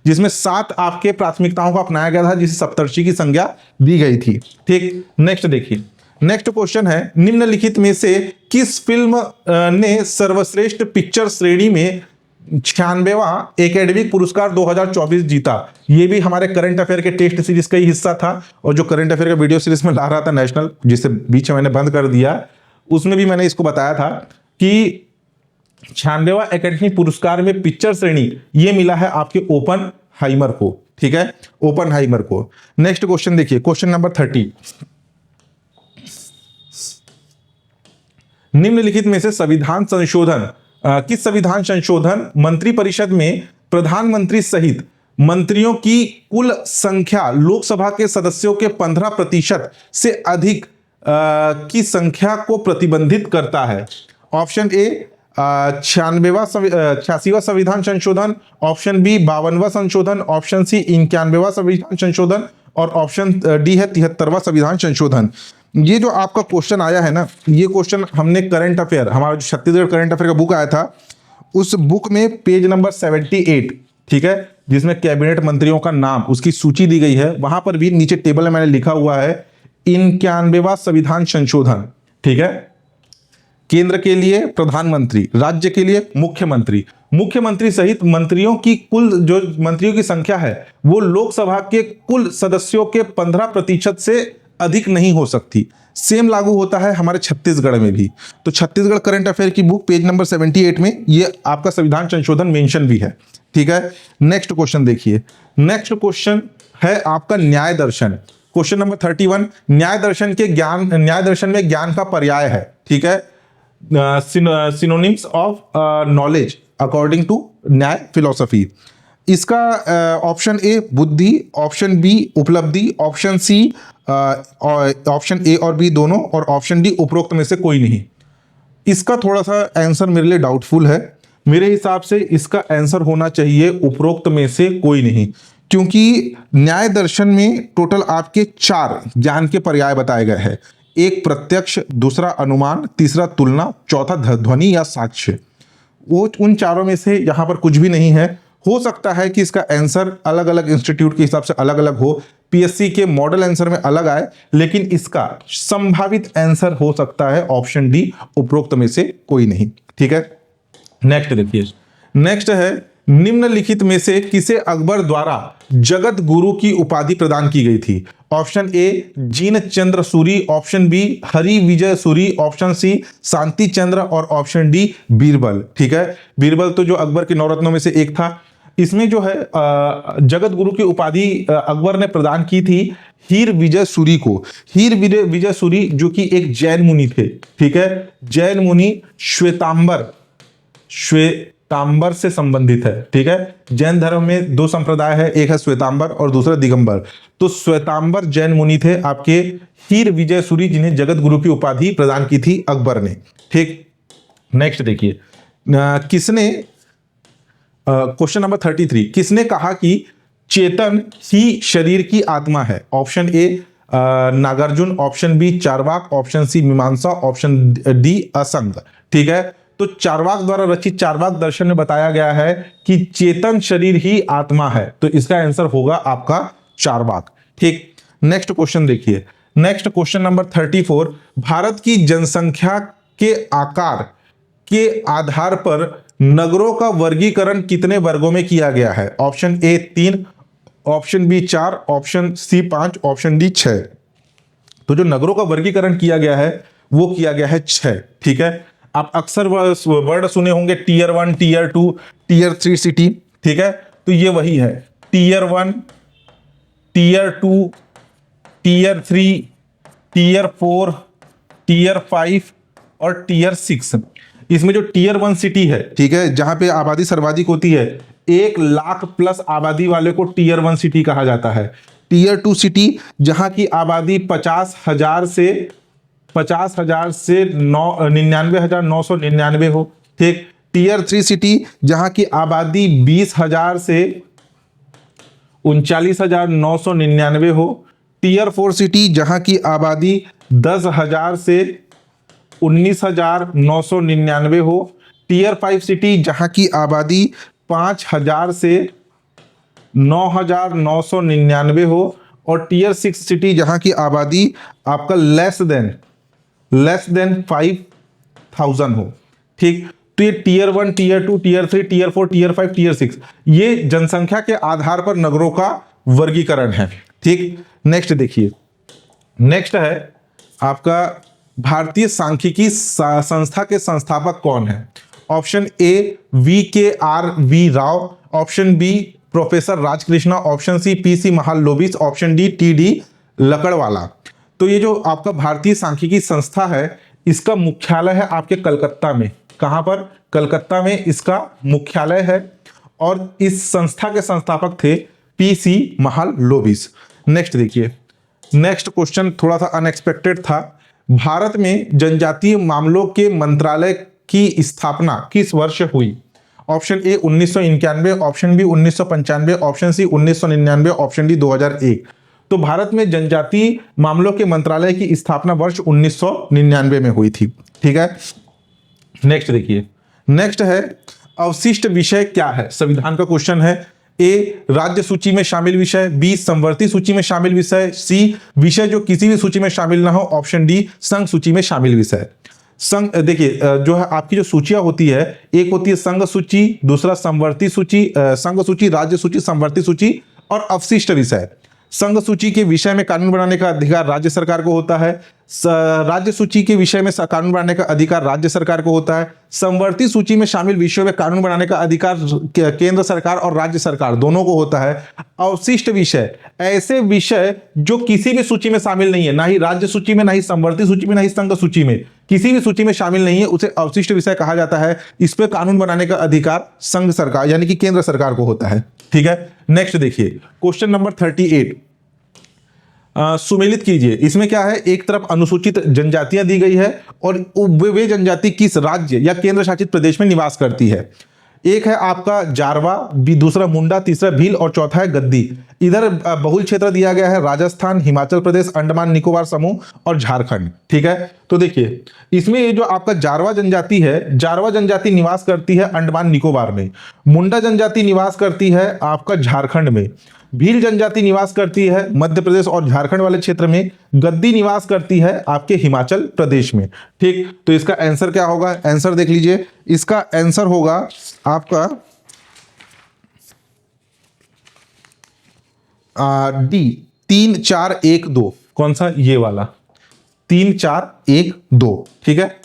जिसमें 7 आपके प्राथमिकताओं को अपनाया गया था, जिसे सप्तर्षि की संज्ञा दी गई थी। ठीक, नेक्स्ट देखिए, नेक्स्ट क्वेश्चन है, निम्नलिखित में से किस फिल्म ने सर्वश्रेष्ठ पिक्चर श्रेणी में 96वां एकेडमिक पुरस्कार 2024 जीता। ये भी हमारे करंट अफेयर के टेस्ट सीरीज का ही हिस्सा था, और जो करंट अफेयर का वीडियो सीरीज में ला रहा था नेशनल, जिसे बीच में मैंने बंद कर दिया, उसमें भी मैंने इसको बताया था कि 96वां एकेडमिक पुरस्कार में पिक्चर श्रेणी ये मिला है आपके ओपनहाइमर को। ठीक है, ओपनहाइमर को। नेक्स्ट क्वेश्चन देखिए, क्वेश्चन नंबर 30, निम्नलिखित में से संविधान संशोधन किस संविधान संशोधन मंत्रिपरिषद में प्रधानमंत्री सहित मंत्रियों की कुल संख्या लोकसभा के सदस्यों के 15% से अधिक की संख्या को प्रतिबंधित करता है? ऑप्शन ए 86वां संविधान संशोधन, ऑप्शन बी 52वां संशोधन, ऑप्शन सी 91वां संविधान संशोधन, और ऑप्शन डी है 73वां संविधान संशोधन। ये जो आपका क्वेश्चन आया है ना, ये क्वेश्चन हमने करंट अफेयर, हमारा जो छत्तीसगढ़ करंट अफेयर का बुक आया था, उस बुक में पेज नंबर 78, ठीक है, जिसमें कैबिनेट मंत्रियों का नाम, उसकी सूची दी गई है, वहां पर भी नीचे टेबल में मैंने लिखा हुआ है 91वां संविधान संशोधन। ठीक है, केंद्र के लिए प्रधानमंत्री, राज्य के लिए मुख्यमंत्री, मुख्यमंत्री सहित मंत्रियों की कुल जो मंत्रियों की संख्या है वो लोकसभा के कुल सदस्यों के 15% से अधिक नहीं हो सकती। सेम लागू होता है हमारे छत्तीसगढ़ में भी। तो छत्तीसगढ़ करंट अफेयर की बुक पेज नंबर 78 में ये आपका संविधान संशोधन मेंशन भी है। ठीक है, नेक्स्ट क्वेश्चन देखिए, नेक्स्ट क्वेश्चन है आपका न्याय दर्शन। क्वेश्चन नंबर 31, न्याय दर्शन में ज्ञान का पर्याय है। ठीक है, synonyms of knowledge according to Nyaya philosophy. इसका ऑप्शन ए बुद्धि, ऑप्शन बी उपलब्धि, ऑप्शन सी ऑप्शन ए और बी दोनों, और ऑप्शन डी उपरोक्त में से कोई नहीं। इसका थोड़ा सा आंसर मेरे लिए डाउटफुल है। मेरे हिसाब से इसका आंसर होना चाहिए उपरोक्त में से कोई नहीं, क्योंकि न्याय दर्शन में टोटल आपके 4 ज्ञान के पर्याय बताए गए हैं। एक प्रत्यक्ष, दूसरा अनुमान, तीसरा तुलना, चौथा ध्वनि या साक्ष्य। वो उन चारों में से यहाँ पर कुछ भी नहीं है। हो सकता है कि इसका आंसर अलग अलग इंस्टीट्यूट के हिसाब से अलग अलग हो, पीएससी के मॉडल आंसर में अलग आए, लेकिन इसका संभावित आंसर हो सकता है ऑप्शन डी, उपरोक्त में से कोई नहीं। ठीक है, नेक्स्ट देखिए, नेक्स्ट है निम्नलिखित में से किसे अकबर द्वारा जगत गुरु की उपाधि प्रदान की गई थी? Option A Jin Chandra Suri, option B Hari Vijay Suri, option C Shanti Chandra, और ऑप्शन डी बीरबल। ठीक है, बीरबल तो जो अकबर के 9 रत्नों में से एक था। इसमें जो है जगत गुरु की उपाधि अकबर ने प्रदान की थी हीर विजय सूरी को। हीर विजय सूरी जो कि एक जैन मुनि थे। ठीक है, जैन मुनि श्वेतांबर से संबंधित है। ठीक है, जैन धर्म में 2 संप्रदाय है, एक है श्वेतांबर और दूसरा दिगंबर। तो श्वेतांबर जैन मुनि थे आपके हीर विजय सूरी, जिन्हें जगत गुरु की उपाधि प्रदान की थी अकबर ने। ठीक, नेक्स्ट देखिए, किसने क्वेश्चन नंबर 33, किसने कहा कि चेतन ही शरीर की आत्मा है? Option A Nagarjuna, option B Charvaka, option C Mimamsa, option D असंग। ठीक है, तो चारवाक द्वारा रचित चारवाक दर्शन में बताया गया है कि चेतन शरीर ही आत्मा है। तो इसका आंसर होगा आपका चारवाक। ठीक, नेक्स्ट क्वेश्चन देखिए, नेक्स्ट क्वेश्चन नंबर 34, भारत की जनसंख्या के आकार के आधार पर नगरों का वर्गीकरण कितने वर्गों में किया गया है? Option A 3, option B 4, option C 5, option D 6। तो जो नगरों का वर्गीकरण किया गया है वो किया गया है 6। ठीक है, आप अक्सर वर्ड सुने होंगे टीयर 1, टीयर 2, टीयर 3 सिटी। ठीक है, तो ये वही है, tier 1, tier 2, tier 3, tier 4, tier 5 और टीयर 6। इसमें जो टीयर 1 सिटी है, ठीक है, जहां पे आबादी सर्वाधिक होती है, 1 लाख प्लस आबादी वाले को टीयर 1 सिटी कहा जाता है। टीयर 2 सिटी जहां की आबादी 50,000 से 99,999 हो, ठीक। टीयर 3 सिटी जहां की आबादी 20,000 से 39,999 हो। टीयर 4 सिटी जहां की आबादी 10,000 से 19,999 हो। टीयर 5 सिटी जहां की आबादी 5,000 से 9,999 हो। और टीयर 6 सिटी जहां की आबादी आपका लेस देन 5,000 हो, ठीक। तो ये tier 1, tier 2, tier 3, tier 4, tier 5, tier 6, ये जनसंख्या के आधार पर नगरों का वर्गीकरण है, ठीक। नेक्स्ट देखिए, नेक्स्ट है आपका भारतीय सांख्यिकी संस्था के संस्थापक कौन है? Option A VKR Rao, option B professor Rajkrishna, option C PC Mahalanobis, option D TD Lakdawala. तो ये जो आपका भारतीय सांख्यिकी संस्था है, इसका मुख्यालय है आपके कलकत्ता में। कहां पर? कलकत्ता में इसका मुख्यालय है। और इस संस्था के संस्थापक थे PC महालनोबिस। नेक्स्ट देखिए, नेक्स्ट क्वेश्चन थोड़ा सा अनएक्सपेक्टेड था। भारत में जनजातीय मामलों के मंत्रालय की स्थापना किस वर्ष हुई? Option A 1991, option B 1995, option C 1999, option D 2001। तो भारत में जनजातीय मामलों के मंत्रालय की स्थापना वर्ष 1999 में हुई थी, ठीक है। नेक्स्ट देखिए, नेक्स्ट है अवशिष्ट विषय क्या है? संविधान का क्वेश्चन है। ए राज्य सूची में शामिल विषय, बी संवर्ती सूची में शामिल विषय, सी विषय जो किसी भी सूची में शामिल ना हो, ऑप्शन डी संघ सूची में शामिल विषय। संघ देखिए, जो है आपकी जो सूचियां होती है, एक होती है संघ सूची, दूसरा संवर्ती सूची, संघ सूची, राज्य सूची, संवर्ती सूची और अवशिष्ट विषय। संघ सूची के विषय में कानून बनाने का अधिकार राज्य सरकार को होता है। राज्य सूची के विषय में कानून बनाने का अधिकार राज्य सरकार को होता है। संवर्ती सूची में शामिल विषयों में कानून बनाने का अधिकार केंद्र सरकार और राज्य सरकार दोनों को होता है। अवशिष्ट विषय ऐसे विषय जो किसी भी सूची में शामिल नहीं है, ना ही राज्य सूची में, ना ही संवर्ती सूची में, ना ही संघ सूची में, किसी भी सूची में शामिल नहीं है, उसे अवशिष्ट विषय कहा जाता है। इस पर कानून बनाने का अधिकार संघ सरकार यानी कि केंद्र सरकार को होता है, ठीक है। नेक्स्ट देखिए, क्वेश्चन नंबर 38 सुमेलित कीजिए। इसमें क्या है, एक तरफ अनुसूचित जनजातियां दी गई है और वे जनजाति किस राज्य या केंद्र शासित प्रदेश में निवास करती है। एक है आपका जारवा, दूसरा मुंडा, तीसरा भील और चौथा है गद्दी। इधर बहुल क्षेत्र दिया गया है राजस्थान, हिमाचल प्रदेश, अंडमान निकोबार समूह और झारखंड, ठीक है। तो देखिए, इसमें ये जो आपका जारवा जनजाति है, जारवा जनजाति निवास करती है अंडमान निकोबार में। मुंडा जनजाति निवास करती है आपका झारखंड में। भील जनजाति निवास करती है मध्य प्रदेश और झारखंड वाले क्षेत्र में। गद्दी निवास करती है आपके हिमाचल प्रदेश में, ठीक। तो इसका आंसर क्या होगा? आंसर देख लीजिए, इसका आंसर होगा आपका डी 3 4 1 2। कौन सा? ये वाला 3 4 1 2, ठीक है।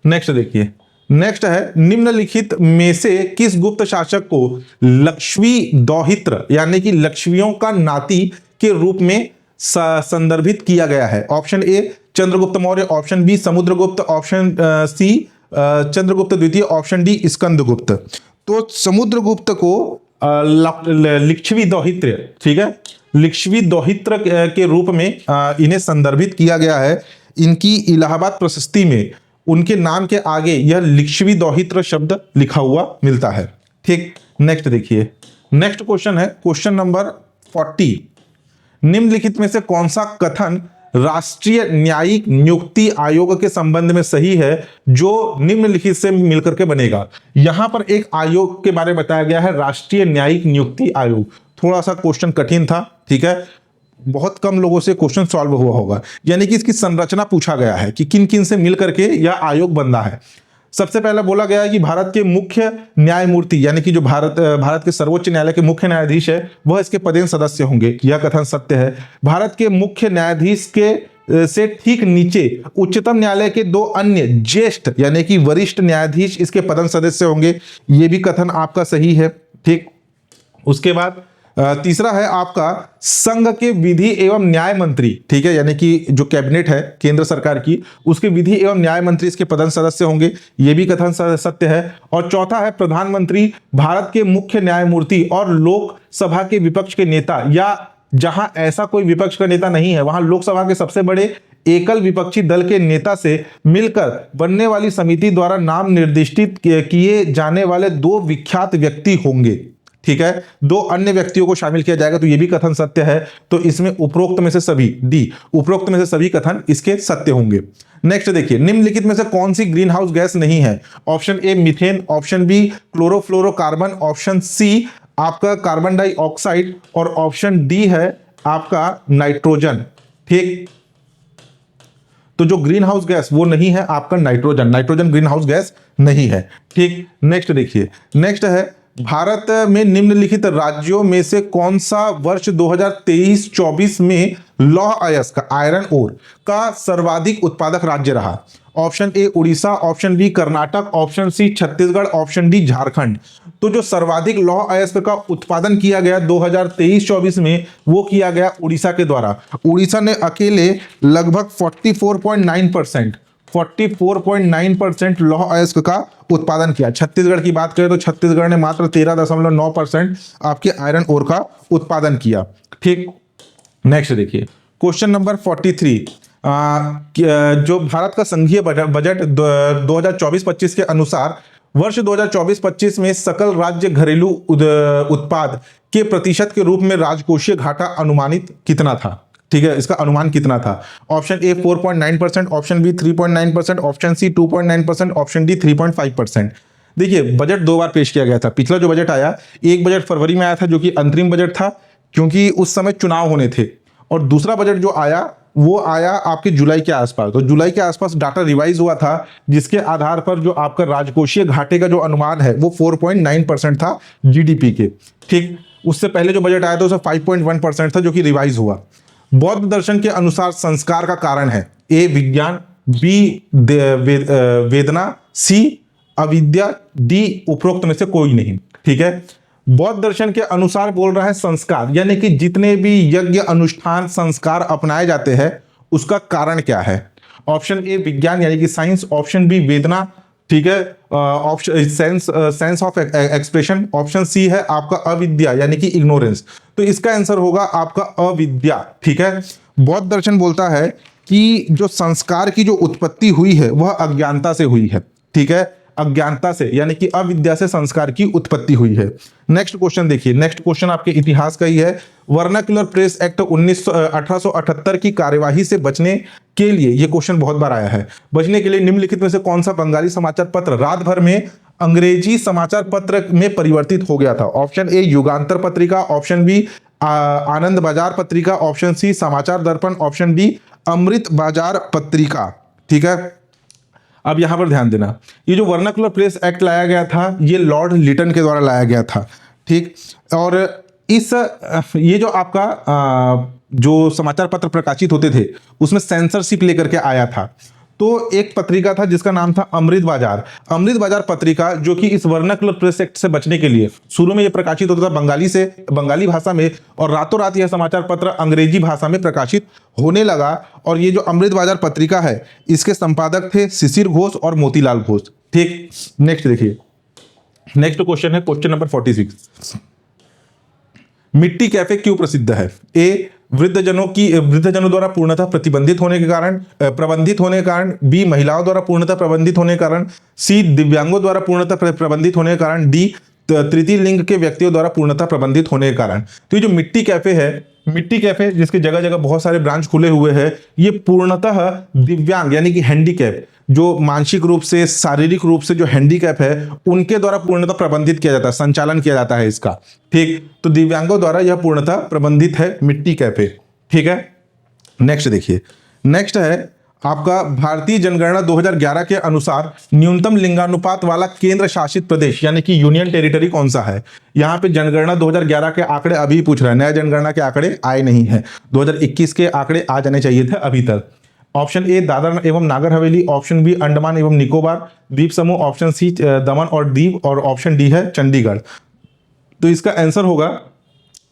नेक्स्ट देखिए, नेक्स्ट है निम्नलिखित में से किस गुप्त शासक को लक्ष्मी दौहित्र यानी कि लक्ष्मियों का नाती के रूप में संदर्भित किया गया है? Option A Chandragupta Maurya, option B Samudragupta, option C Chandragupta द्वितीय, ऑप्शन डी स्कंदगुप्त। तो समुद्रगुप्त को लिच्छवी दौहित्र, ठीक है, लिच्छवी दौहित्र के रूप में इन्हें संदर्भित किया गया है। इनकी इलाहाबाद प्रशस्ति में उनके नाम के आगे यह लिच्छवी दौहित्र शब्द लिखा हुआ मिलता है, ठीक। नेक्स्ट देखिए, नेक्स्ट क्वेश्चन है क्वेश्चन नंबर 40। निम्नलिखित में से कौन सा कथन राष्ट्रीय न्यायिक नियुक्ति आयोग के संबंध में सही है जो निम्नलिखित से मिलकर के बनेगा? यहां पर एक आयोग के बारे में बताया गया है, राष्ट्रीय न्यायिक नियुक्ति आयोग। थोड़ा सा क्वेश्चन कठिन था, ठीक है, बहुत कम लोगों से क्वेश्चन सॉल्व हुआ होगा। यानी कि इसकी संरचना पूछा गया है कि किन किन से मिलकर के यह आयोग बनता है। सबसे पहले बोला गया है कि भारत के मुख्य न्यायमूर्ति यानी कि जो भारत के सर्वोच्च न्यायालय के मुख्य न्यायाधीश है वह इसके पदेन सदस्य होंगे। यह कथन सत्य है। भारत के मुख्य न्यायाधीश के से ठीक नीचे उच्चतम न्यायालय के 2 अन्य ज्येष्ठ यानी कि वरिष्ठ न्यायाधीश इसके पदेन सदस्य होंगे। यह भी कथन आपका सही है, ठीक। उसके बाद तीसरा है आपका संघ के विधि एवं न्याय मंत्री, ठीक है, यानी कि जो कैबिनेट है केंद्र सरकार की, उसके विधि एवं न्याय मंत्री इसके प्रधान सदस्य होंगे, ये भी कथन सत्य है। और चौथा है प्रधानमंत्री भारत के मुख्य न्यायमूर्ति और लोकसभा के विपक्ष के नेता, या जहां ऐसा कोई विपक्ष का नेता नहीं है वहां लोकसभा के सबसे बड़े एकल विपक्षी दल के नेता से मिलकर बनने वाली समिति द्वारा नाम निर्दिष्टित किए जाने वाले 2 विख्यात व्यक्ति होंगे, ठीक है, 2 अन्य व्यक्तियों को शामिल किया जाएगा। तो ये भी कथन सत्य है। तो इसमें उपरोक्त में से सभी, डी, उपरोक्त में से सभी कथन इसके सत्य होंगे। नेक्स्ट देखिए, निम्नलिखित में से कौन सी ग्रीन हाउस गैस नहीं है? Option A methane, option B chlorofluorocarbon, option C आपका कार्बन डाइऑक्साइड और ऑप्शन डी है आपका नाइट्रोजन, ठीक। तो जो ग्रीन हाउस गैस वो नहीं है आपका nitrogen, nitrogen green house gas नहीं है, ठीक। नेक्स्ट देखिए, नेक्स्ट है भारत में निम्नलिखित राज्यों में से कौन सा वर्ष 2023-24 में लौह अयस्क आयरन ओर का सर्वाधिक उत्पादक राज्य रहा? Option A Orissa, option B Karnataka, option C Chhattisgarh, option D Jharkhand. तो जो सर्वाधिक लौह अयस्क का उत्पादन किया गया 2023-24 में वो किया गया उड़ीसा के द्वारा। उड़ीसा ने अकेले लगभग 44.9% लौह अयस्क का उत्पादन किया। छत्तीसगढ़ की बात करें तो छत्तीसगढ़ ने मात्र 13.9% आपके आयरन ओर का उत्पादन किया, ठीक। नेक्स्ट देखिए, क्वेश्चन नंबर 43, जो भारत का संघीय बजट 2024-25 के अनुसार वर्ष 2024-25 में सकल राज्य घरेलू उत्पाद के प्रतिशत के रूप में राजकोषीय घाटा अनुमानित कितना था? ठीक है, इसका अनुमान कितना था? Option A 4.9%, option B 3.9%, option C 2.9%, option D 3.5%। देखिए, बजट 2 बार पेश किया गया था। पिछला जो बजट आया, एक बजट फरवरी में आया था जो कि अंतरिम बजट था क्योंकि उस समय चुनाव होने थे, और दूसरा बजट जो आया वो आया आपके जुलाई के आसपास। तो जुलाई के आसपास डाटा रिवाइज हुआ था जिसके आधार पर जो आपका राजकोषीय घाटे का जो अनुमान है वो 4.9% था जीडीपी के, ठीक। उससे पहले जो बजट आया था उसमें 5.1% था जो कि रिवाइज हुआ। बौद्ध दर्शन के अनुसार संस्कार का कारण है ए विज्ञान, बी वेदना, सी अविद्या, डी उपरोक्त में से कोई नहीं, ठीक है। बौद्ध दर्शन के अनुसार बोल रहा है संस्कार, यानी कि जितने भी यज्ञ अनुष्ठान संस्कार अपनाए जाते हैं उसका कारण क्या है? ऑप्शन ए विज्ञान यानी कि साइंस, ऑप्शन बी वेदना, ठीक है, option sense of expression, option C है आपका अविद्या यानी कि इग्नोरेंस। तो इसका आंसर होगा आपका अविद्या, ठीक है। बौद्ध दर्शन बोलता है कि जो संस्कार की जो उत्पत्ति हुई है वह अज्ञानता से हुई है, ठीक है, अज्ञानता से, यानी कि अविद्या से संस्कार की उत्पत्ति हुई है। नेक्स्ट क्वेश्चन देखिए, नेक्स्ट क्वेश्चन आपके इतिहास का ही है। वर्नाक्युलर प्रेस एक्ट 1878 की कार्यवाही से बचने के लिए, ये क्वेश्चन बहुत बार आया है, बचने के लिए निम्नलिखित में से कौन सा बंगाली समाचार पत्र रात भर में अंग्रेजी समाचार पत्र में परिवर्तित हो गया था? ऑप्शन ए युगांतर पत्रिका, ऑप्शन बी आनंद बाजार पत्रिका, ऑप्शन सी समाचार दर्पण, ऑप्शन डी अमृत बाजार पत्रिका, ठीक है। अब यहां पर ध्यान देना, ये जो वर्नाक्युलर प्रेस एक्ट लाया गया था ये लॉर्ड लिटन के द्वारा लाया गया था, ठीक। और ये जो आपका जो समाचार पत्र प्रकाशित होते थे उसमें सेंसरशिप लेकर के आया था। तो एक पत्रिका था जिसका नाम था अमृत बाजार। अमृत बाजार पत्रिका जो कि इस वर्नाक्युलर प्रेस एक्ट से बचने के लिए, शुरू में ये प्रकाशित होता था बंगाली भाषा में, और रातों रात यह समाचार पत्र अंग्रेजी भाषा में प्रकाशित होने लगा। और ये जो अमृत बाजार पत्रिका है इसके संपादक थे शिशिर घोष और मोतीलाल घोष, ठीक। नेक्स्ट देखिए, नेक्स्ट क्वेश्चन है क्वेश्चन नंबर 46। मिट्टी कैफे क्यों प्रसिद्ध है? ए वृद्धजनों द्वारा पूर्णतः प्रबंधित होने के कारण, बी महिलाओं द्वारा पूर्णतः प्रबंधित होने के कारण, सी दिव्यांगों द्वारा पूर्णतः प्रबंधित होने के कारण, डी तृतीय लिंग के व्यक्तियों द्वारा पूर्णतः प्रबंधित होने के कारण। तो ये जो मिट्टी कैफे है, मिट्टी कैफे जिसके जगह जगह बहुत सारे ब्रांच खुले हुए हैं, ये पूर्णतः दिव्यांग यानी कि हैंडीकैप, जो मानसिक रूप से शारीरिक रूप से जो हैंडीकैप है उनके द्वारा पूर्णतः प्रबंधित किया जाता है, संचालन किया जाता है इसका, ठीक। तो दिव्यांगों द्वारा यह पूर्णतः प्रबंधित है मिट्टी कैफे, ठीक है। नेक्स्ट देखिए, नेक्स्ट है आपका भारतीय जनगणना 2011 के अनुसार न्यूनतम लिंगानुपात वाला केंद्र शासित प्रदेश यानी कि यूनियन टेरिटरी कौन सा है? यहाँ पे जनगणना 2011 के आंकड़े अभी पूछ रहा है, नया जनगणना के आंकड़े आए नहीं है, 2021 के आंकड़े आ जाने चाहिए थे अभी तक। ऑप्शन ए दादरा एवं नागर हवेली, ऑप्शन बी अंडमान एवं निकोबार द्वीप समूह, ऑप्शन सी दमन और दीव, और ऑप्शन डी है चंडीगढ़। तो इसका आंसर होगा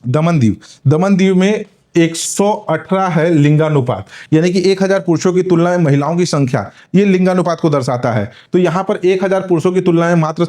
दमन दीव, दमन दीव में 118 है लिंगानुपात, यानी कि 1000 पुरुषों की तुलना में महिलाओं की संख्या, ये लिंगानुपात को दर्शाता है। तो यहाँ पर 1000 पुरुषों की तुलना में मात्र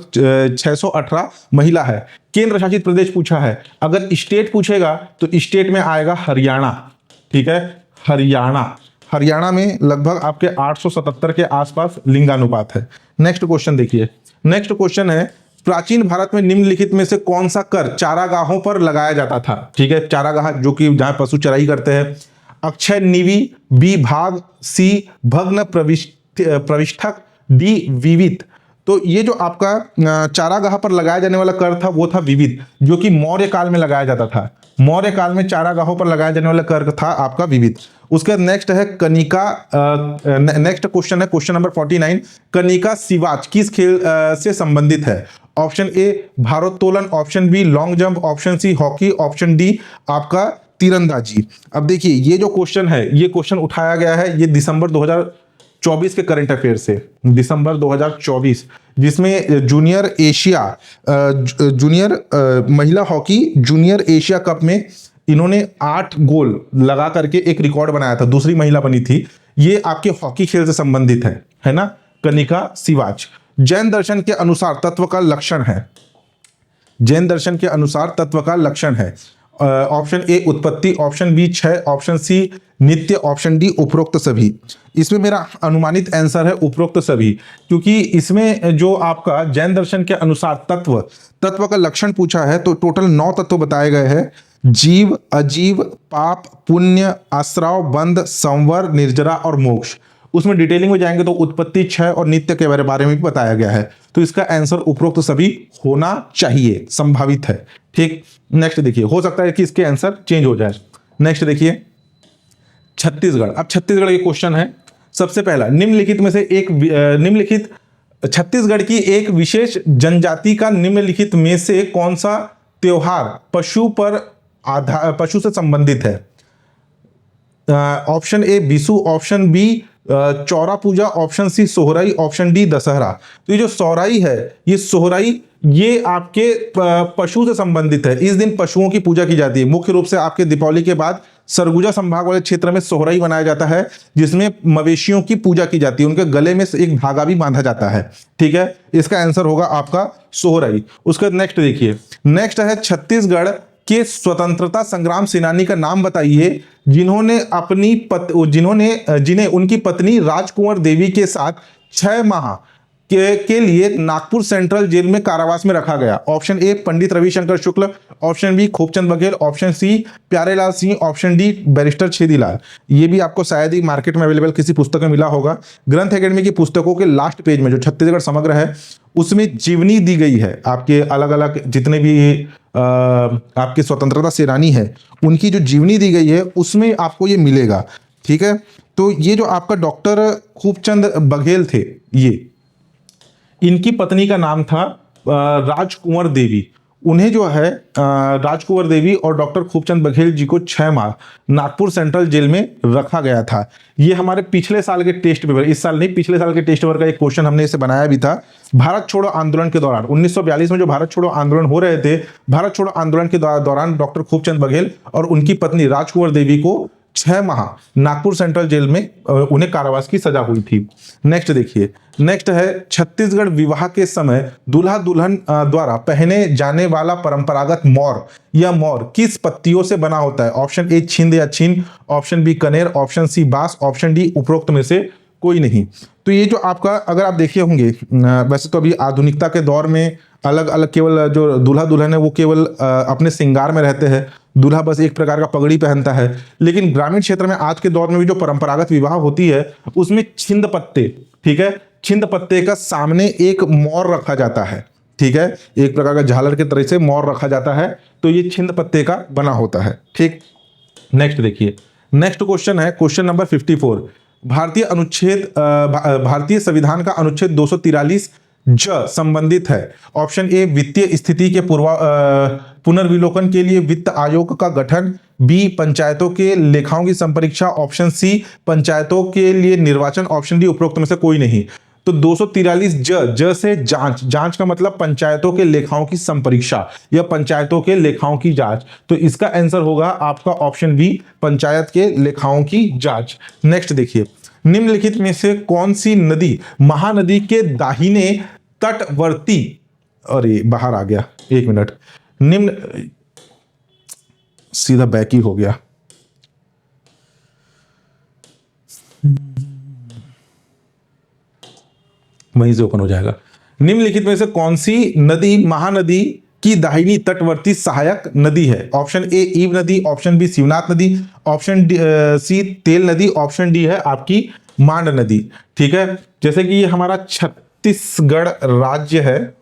618 महिला है। केंद्र शासित प्रदेश पूछा है, अगर स्टेट पूछेगा तो स्टेट में आएगा हरियाणा, ठीक है, हरियाणा। हरियाणा में लगभग आपके 877 के आसपास लिंगानुपात है। नेक्स्ट क्वेश्चन देखिए, नेक्स्ट क्वेश्चन है, प्राचीन भारत में निम्नलिखित में से कौन सा कर चारागाहों पर लगाया जाता था? ठीक है, चारागाह जो कि जहां पशु चराई करते हैं। अक्षय निवि, बी भाग, सी भग्न प्रविष्ठक, डी विविध। तो ये जो आपका चारागाह पर लगाया जाने वाला कर था वो था विविध, जो कि मौर्य काल में लगाया जाता था। मौर्य काल में चारागाहों पर लगाया जाने वाला कर था आपका विविध। उसके बाद नेक्स्ट है कनिका, नेक्स्ट क्वेश्चन है क्वेश्चन नंबर 49, कनिका सिवाच किस खेल से संबंधित है? ऑप्शन ए भारोत्तोलन, option B long jump, option C hockey, option D आपका तीरंदाजी। अब देखिए ये जो क्वेश्चन है, ये क्वेश्चन उठाया गया है, ये दिसंबर 2024 के करंट अफेयर से, दिसंबर 2024, जिसमें जूनियर एशिया महिला हॉकी जूनियर एशिया कप में इन्होंने 8 गोल लगा करके एक रिकॉर्ड बनाया था, दूसरी महिला बनी थी। ये आपके हॉकी खेल से संबंधित है ना, कनिका सिवाच। जैन दर्शन के अनुसार तत्व का लक्षण है, जैन दर्शन के अनुसार तत्व का लक्षण है। ऑप्शन ए उत्पत्ति, ऑप्शन बी क्षय, ऑप्शन सी नित्य, ऑप्शन डी उपरोक्त सभी। इसमें मेरा अनुमानित आंसर है उपरोक्त सभी, क्योंकि इसमें जो आपका जैन दर्शन के अनुसार तत्व का लक्षण पूछा है, तो टोटल 9 तत्व बताए गए हैं। जीव, अजीव, पाप, पुण्य, आश्रव, बंध, संवर, निर्जरा और मोक्ष। उसमें डिटेलिंग में जाएंगे तो उत्पत्ति, क्षय और नित्य के बारे में भी बताया गया है। तो इसका आंसर उपरोक्त सभी होना चाहिए, संभावित है। ठीक, नेक्स्ट देखिए, हो सकता है कि इसके आंसर चेंज हो जाए। नेक्स्ट देखिए छत्तीसगढ़। अब छत्तीसगढ़ के क्वेश्चन है। सबसे पहला, निम्नलिखित में से एक निम्नलिखित छत्तीसगढ़ की एक विशेष जनजाति का निम्नलिखित में से कौन सा त्योहार पशु से संबंधित है? Option A Bisu, option B Chaura Puja, option C Sohrai, option D Dussehra. तो ये जो सोहराई है, ये सोहराई ये आपके पशु से संबंधित है। इस दिन पशुओं की पूजा की जाती है। मुख्य रूप से आपके दीपावली के बाद सरगुजा संभाग वाले क्षेत्र में सोहराई मनाया जाता है, जिसमें मवेशियों की पूजा की जाती है। उनके गले में एक धागा भी बांधा जाता है। ठीक है, इसका आंसर होगा आपका सोहराई। उसके बाद नेक्स्ट देखिए, नेक्स्ट है छत्तीसगढ़ के स्वतंत्रता संग्राम सेनानी का नाम बताइए जिन्हें उनकी पत्नी राजकुंवर देवी के साथ 6 माह के लिए नागपुर सेंट्रल जेल में कारावास में रखा गया। Option A Pandit Ravishankar Shukla, option B Khubchand Baghel, option C Pyarelal Singh, option D barrister Chhedilal. ये भी आपको शायद ही मार्केट में अवेलेबल किसी पुस्तक में मिला होगा। ग्रंथ एकेडमी की पुस्तकों के लास्ट पेज में जो छत्तीसगढ़ समग्र है, उसमें जीवनी दी गई है। आपके अलग अलग जितने भी आपके स्वतंत्रता सेनानी है, उनकी जो जीवनी दी गई है, उसमें आपको ये मिलेगा। ठीक है, तो ये जो आपका डॉक्टर खूबचंद बघेल थे, ये इनकी पत्नी का नाम था राजकुंवर देवी। उन्हें जो है राजकुंवर देवी और डॉक्टर खूबचंद बघेल जी को 6 माह नागपुर सेंट्रल जेल में रखा गया था। ये हमारे पिछले साल के टेस्ट पेपर, इस साल नहीं, पिछले साल के टेस्ट पेपर का एक क्वेश्चन हमने इसे बनाया भी था। भारत छोड़ो आंदोलन के दौरान 1942 में जो भारत छोड़ो आंदोलन हो रहे थे, भारत छोड़ो आंदोलन के दौरान डॉक्टर खूबचंद बघेल और उनकी पत्नी राजकुंवर देवी को 6 माह नागपुर सेंट्रल जेल में उन्हें कारावास की सजा हुई थी। नेक्स्ट देखिए, नेक्स्ट है छत्तीसगढ़ विवाह के समय दूल्हा दुल्हन द्वारा पहने जाने वाला परंपरागत मोर या मोर किस पत्तियों से बना होता है? ऑप्शन ए छिंद या छीन, ऑप्शन बी कनेर, ऑप्शन सी बांस, ऑप्शन डी उपरोक्त में से कोई नहीं। तो ये जो आपका, अगर आप देखे होंगे, वैसे तो अभी आधुनिकता के दौर में अलग अलग केवल जो दूल्हा दुल्हन है वो केवल अपने श्रृंगार में रहते हैं। दूल्हा बस एक प्रकार का पगड़ी पहनता है। लेकिन ग्रामीण क्षेत्र में आज के दौर में भी जो परंपरागत विवाह होती है, उसमें छिंद पत्ते, ठीक है, छिंद पत्ते का सामने एक मोर रखा जाता है। ठीक है, एक प्रकार का झालर के तरह से मोर रखा जाता है, तो ये छिंद पत्ते का बना होता है। ठीक, नेक्स्ट देखिए, नेक्स्ट क्वेश्चन है क्वेश्चन नंबर 54। भारतीय संविधान का अनुच्छेद 243 ज संबंधित है। ऑप्शन ए वित्तीय स्थिति के पुनर्विलोकन के लिए वित्त आयोग का गठन, बी पंचायतों के लेखाओं की संपरीक्षा, ऑप्शन सी पंचायतों के लिए निर्वाचन, ऑप्शन डी उपरोक्त में से कोई नहीं। तो 243 ज से जांच, जांच का मतलब पंचायतों के लेखाओं की संपरीक्षा या पंचायतों के लेखाओं की जांच। तो इसका आंसर होगा आपका ऑप्शन बी, पंचायत के लेखाओं की जांच। नेक्स्ट देखिए, निम्नलिखित में से कौन सी नदी महानदी के दाहिने तटवर्ती, अरे बाहर आ गया, एक मिनट, निम्न, सीधा बैक ही हो गया, वहीं से ओपन हो जाएगा। निम्नलिखित में से कौन सी नदी महानदी की दाहिनी तटवर्ती सहायक नदी है? ऑप्शन ए ईव नदी, ऑप्शन बी शिवनाथ नदी, ऑप्शन सी तेल नदी, ऑप्शन डी है आपकी मांड नदी। ठीक है, जैसे कि ये हमारा छत्तीसगढ़ राज्य है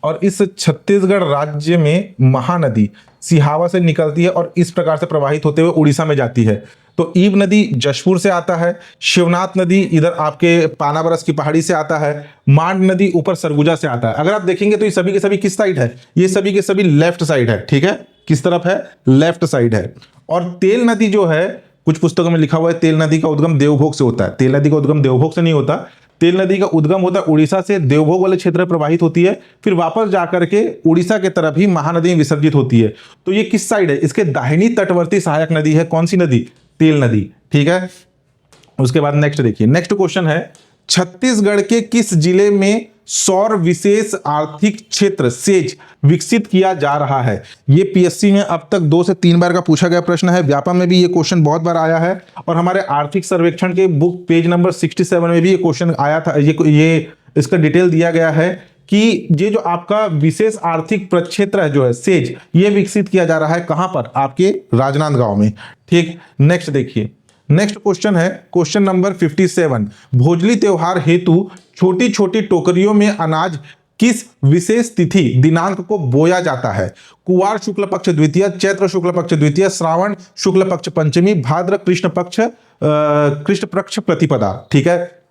और इस छत्तीसगढ़ राज्य में महानदी सिहावा से निकलती है और इस प्रकार से प्रवाहित होते हुए उड़ीसा में जाती है। तो ईव नदी जशपुर से आता है, शिवनाथ नदी इधर आपके पानाबरस की पहाड़ी से आता है, मांड नदी ऊपर सरगुजा से आता है। अगर आप देखेंगे तो ये सभी के सभी किस साइड है? ये सभी के सभी लेफ्ट साइड है। ठीक है, किस तरफ है? लेफ्ट साइड है। और तेल नदी जो है, कुछ पुस्तकों में लिखा हुआ है तेल नदी का उद्गम देवभोग से होता है। तेल नदी का उद्गम देवभोग से नहीं होता, तेल नदी का उद्गम होता है उड़ीसा से, देवभोग वाले क्षेत्र में प्रवाहित होती है, फिर वापस जाकर के उड़ीसा के तरफ ही महानदी में विसर्जित होती है। तो ये किस साइड है? इसके दाहिनी तटवर्ती सहायक नदी है। कौन सी नदी? तेल नदी। ठीक है, उसके बाद नेक्स्ट देखिए, नेक्स्ट क्वेश्चन है, छत्तीसगढ़ के किस जिले में सौर विशेष आर्थिक क्षेत्र सेज विकसित किया जा रहा है? ये पीएससी में अब तक 2 से 3 बार का पूछा गया प्रश्न है। व्यापम में भी ये क्वेश्चन बहुत बार आया है और हमारे आर्थिक सर्वेक्षण के बुक पेज नंबर 67 में भी ये क्वेश्चन आया था। ये इसका डिटेल दिया गया है कि ये जो आपका विशेष आर्थिक प्रक्षेत्र है जो है सेज, ये विकसित किया जा रहा है कहां पर? आपके राजनांदगांव में। ठीक, नेक्स्ट देखिए, नेक्स्ट क्वेश्चन है क्वेश्चन नंबर 57, भोजली त्योहार हेतु छोटी छोटी टोकरियों में अनाज किस विशेष तिथि दिनांक को बोया जाता है? कुवार शुक्ल पक्ष द्वितीय, चैत्र शुक्ल पक्ष द्वितीय, श्रावण शुक्ल पक्ष पंचमी, भाद्र कृष्ण पक्ष प्रतिपदा। ठीक है,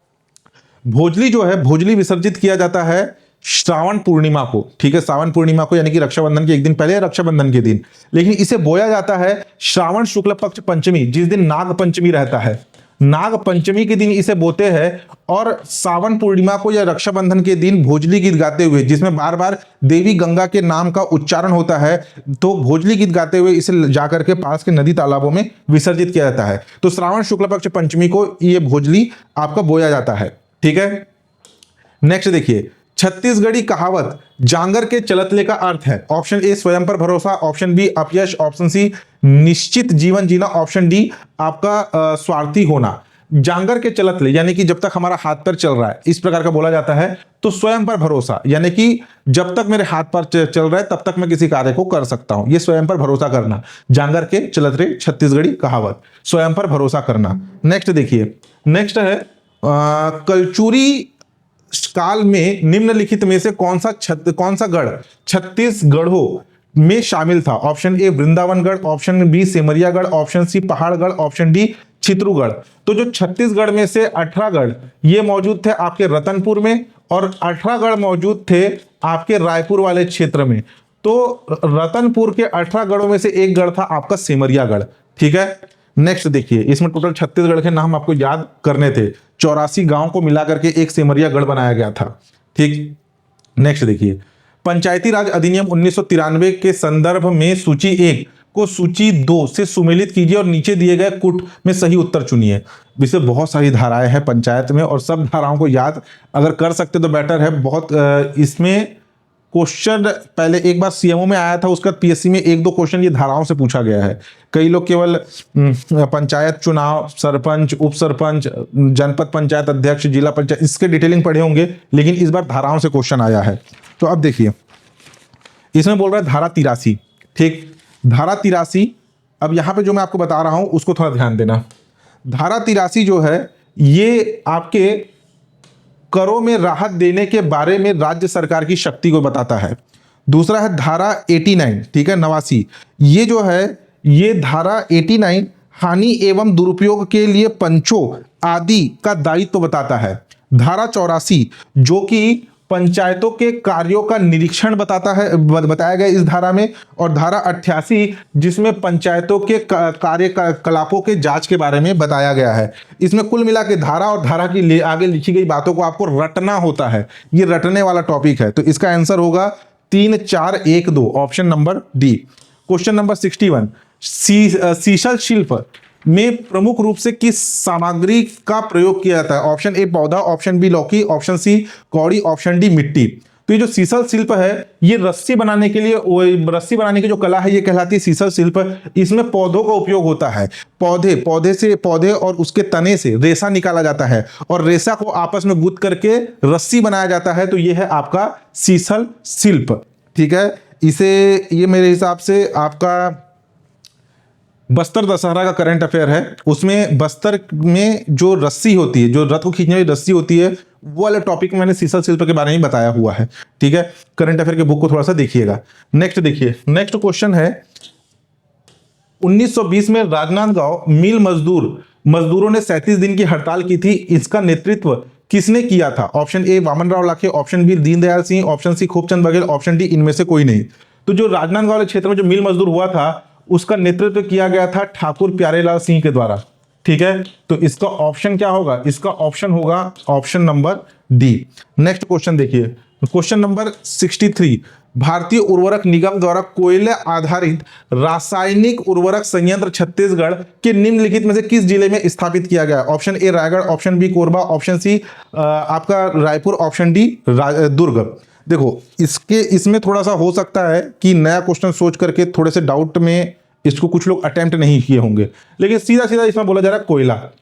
भोजली जो है, भोजली विसर्जित किया जाता है श्रावण पूर्णिमा को। ठीक है, श्रावण पूर्णिमा को यानी कि रक्षाबंधन के एक दिन पहले, रक्षाबंधन के दिन, लेकिन इसे बोया जाता है श्रावण शुक्ल पक्ष पंचमी, जिस दिन नाग पंचमी रहता है। नाग पंचमी के दिन इसे बोते हैं और सावन पूर्णिमा को या रक्षाबंधन के दिन भोजली गीत गाते हुए, जिसमें बार बार देवी गंगा के नाम का उच्चारण होता है, तो भोजली गीत गाते हुए इसे जाकर के पास के नदी तालाबों में विसर्जित किया जाता है। तो श्रावण शुक्ल पक्ष पंचमी को ये भोजली आपका बोया जाता है। ठीक है, नेक्स्ट देखिए, छत्तीसगढ़ी कहावत जांगर के चलतले का अर्थ है? ऑप्शन ए स्वयं पर भरोसा, ऑप्शन बी अपयश, ऑप्शन सी निश्चित जीवन जीना, ऑप्शन डी आपका स्वार्थी होना। जांगर के चलतले यानी कि जब तक हमारा हाथ पैर चल रहा है, इस प्रकार का बोला जाता है। तो स्वयं पर भरोसा यानी कि जब तक मेरे हाथ पैर चल रहा है तब तक मैं किसी कार्य को कर सकता हूं, ये स्वयं पर भरोसा करना। जांगर के चलतले छत्तीसगढ़ी कहावत, स्वयं पर भरोसा करना। नेक्स्ट देखिए, नेक्स्ट है कलचुरी काल में निम्नलिखित में से कौन सा गढ़ छत्तीसगढ़ों में शामिल था? Option A Vrindavangarh, option B Simriyagarh, option C Paharhgarh, option D Chitrugarh. तो जो छत्तीसगढ़ में से 18 गढ़ ये मौजूद थे आपके रतनपुर में और 18 गढ़ मौजूद थे आपके रायपुर वाले क्षेत्र में। तो रतनपुर के 18 गढ़ों में से एक गढ़ था आपका सिमरियागढ़। ठीक है, नेक्स्ट देखिए, इसमें टोटल छत्तीसगढ़ के नाम आपको याद करने थे। 84 गांव को मिलाकर के एक सिमरियागढ़ बनाया गया था। ठीक, नेक्स्ट देखिए, पंचायती राज अधिनियम 1993 के संदर्भ में सूची 1 को सूची 2 से सुमेलित कीजिए और नीचे दिए गए कुट में सही उत्तर चुनिए। वैसे बहुत सारी धाराएं हैं पंचायत में और सब धाराओं को याद अगर कर सकते तो बेटर है। बहुत इसमें क्वेश्चन पहले एक बार सीएमओ में आया था, उसके बाद पीएससी में 1-2 क्वेश्चन ये धाराओं से पूछा गया है। कई लोग केवल पंचायत चुनाव, सरपंच, उप सरपंच, जनपद पंचायत अध्यक्ष, जिला पंचायत, इसके डिटेलिंग पढ़े होंगे, लेकिन इस बार धाराओं से क्वेश्चन आया है। तो अब देखिए, इसमें बोल रहा है धारा 83। ठीक, धारा 83, अब यहां पे जो मैं आपको बता रहा हूं उसको थोड़ा ध्यान देना। धारा 83 जो है ये आपके करों में राहत देने के बारे में राज्य सरकार की शक्ति को बताता है। दूसरा है धारा 89, ठीक है, 89, ये जो है ये धारा 89 हानि एवं दुरुपयोग के लिए पंचों आदि का दायित्व बताता है। धारा 84 जो कि पंचायतों के कार्यों का निरीक्षण बताया गया इस धारा में। और धारा 88 जिसमें पंचायतों के कार्यकलापों के जांच के बारे में बताया गया है। इसमें कुल मिला के धारा और धारा की आगे लिखी गई बातों को आपको रटना होता है, ये रटने वाला टॉपिक है। तो इसका आंसर होगा 3, 4, 1, 2, option number D. Question number 61, sisal शिल्प में प्रमुख रूप से किस सामग्री का प्रयोग किया जाता है? ऑप्शन ए पौधा, ऑप्शन बी लौकी, ऑप्शन सी कौड़ी, ऑप्शन डी मिट्टी। तो ये जो सीसल शिल्प है ये रस्सी बनाने के लिए, रस्सी बनाने की जो कला है ये कहलाती है सीसल शिल्प। इसमें पौधों का उपयोग होता है, पौधे और उसके तने से रेशा निकाला जाता है और रेशा को आपस में गूंथ करके रस्सी बनाया जाता है। तो ये है आपका सीसल शिल्प। ठीक है, ये मेरे हिसाब से आपका बस्तर दशहरा का करंट अफेयर है। उसमें बस्तर में जो रस्सी होती है, जो रथ को खींचने वाली रस्सी होती है, वो वाले टॉपिक में मैंने सीसल शिल्प के बारे में बताया हुआ है। ठीक है, करंट अफेयर के बुक को थोड़ा सा देखिएगा। नेक्स्ट देखिए, नेक्स्ट क्वेश्चन है 1920 में राजनांदगांव मिल मजदूरों ने 37 दिन की हड़ताल की थी। इसका नेतृत्व किसने किया था? Option A Vamanrao Lakhe, option B Deendayal Singh, option C Khubchand Baghel, option D इनमें से कोई नहीं। तो जो राजनांदगांव वाले क्षेत्र में जो मिल मजदूर हुआ था उसका नेतृत्व किया गया था ठाकुर प्यारेलाल सिंह के द्वारा। ठीक है, तो इसका ऑप्शन क्या होगा? इसका ऑप्शन होगा option number D. Next question देखिए, क्वेश्चन नंबर 63, भारतीय उर्वरक निगम द्वारा कोयले आधारित रासायनिक उर्वरक संयंत्र छत्तीसगढ़ के निम्नलिखित में से किस जिले में स्थापित किया गया? Option A Raigarh, option B Korba, option C आपका रायपुर, ऑप्शन डी दुर्ग। देखो इसमें थोड़ा सा हो सकता है कि नया क्वेश्चन सोच करके थोड़े से डाउट में इसको कुछ लोग अटेम्प्ट नहीं किए होंगे, लेकिन सीधा सीधा इसमें बोला जा रहा है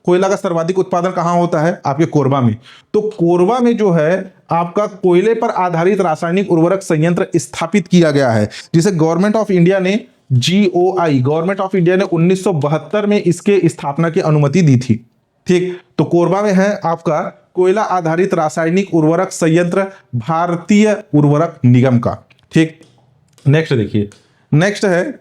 कोयला का सर्वाधिक उत्पादन कहाँ होता है? आपके कोरबा में। तो कोरबा में जो है आपका कोयले पर आधारित रासायनिक उर्वरक संयंत्र स्थापित किया गया है, जिसे गवर्नमेंट ऑफ इंडिया ने 1972 में इसके स्थापना की अनुमति दी थी। ठीक, तो कोरबा में है आपका कोयला आधारित रासायनिक उर्वरक संयंत्र भारतीय उर्वरक निगम का। ठीक, नेक्स्ट देखिए, नेक्स्ट है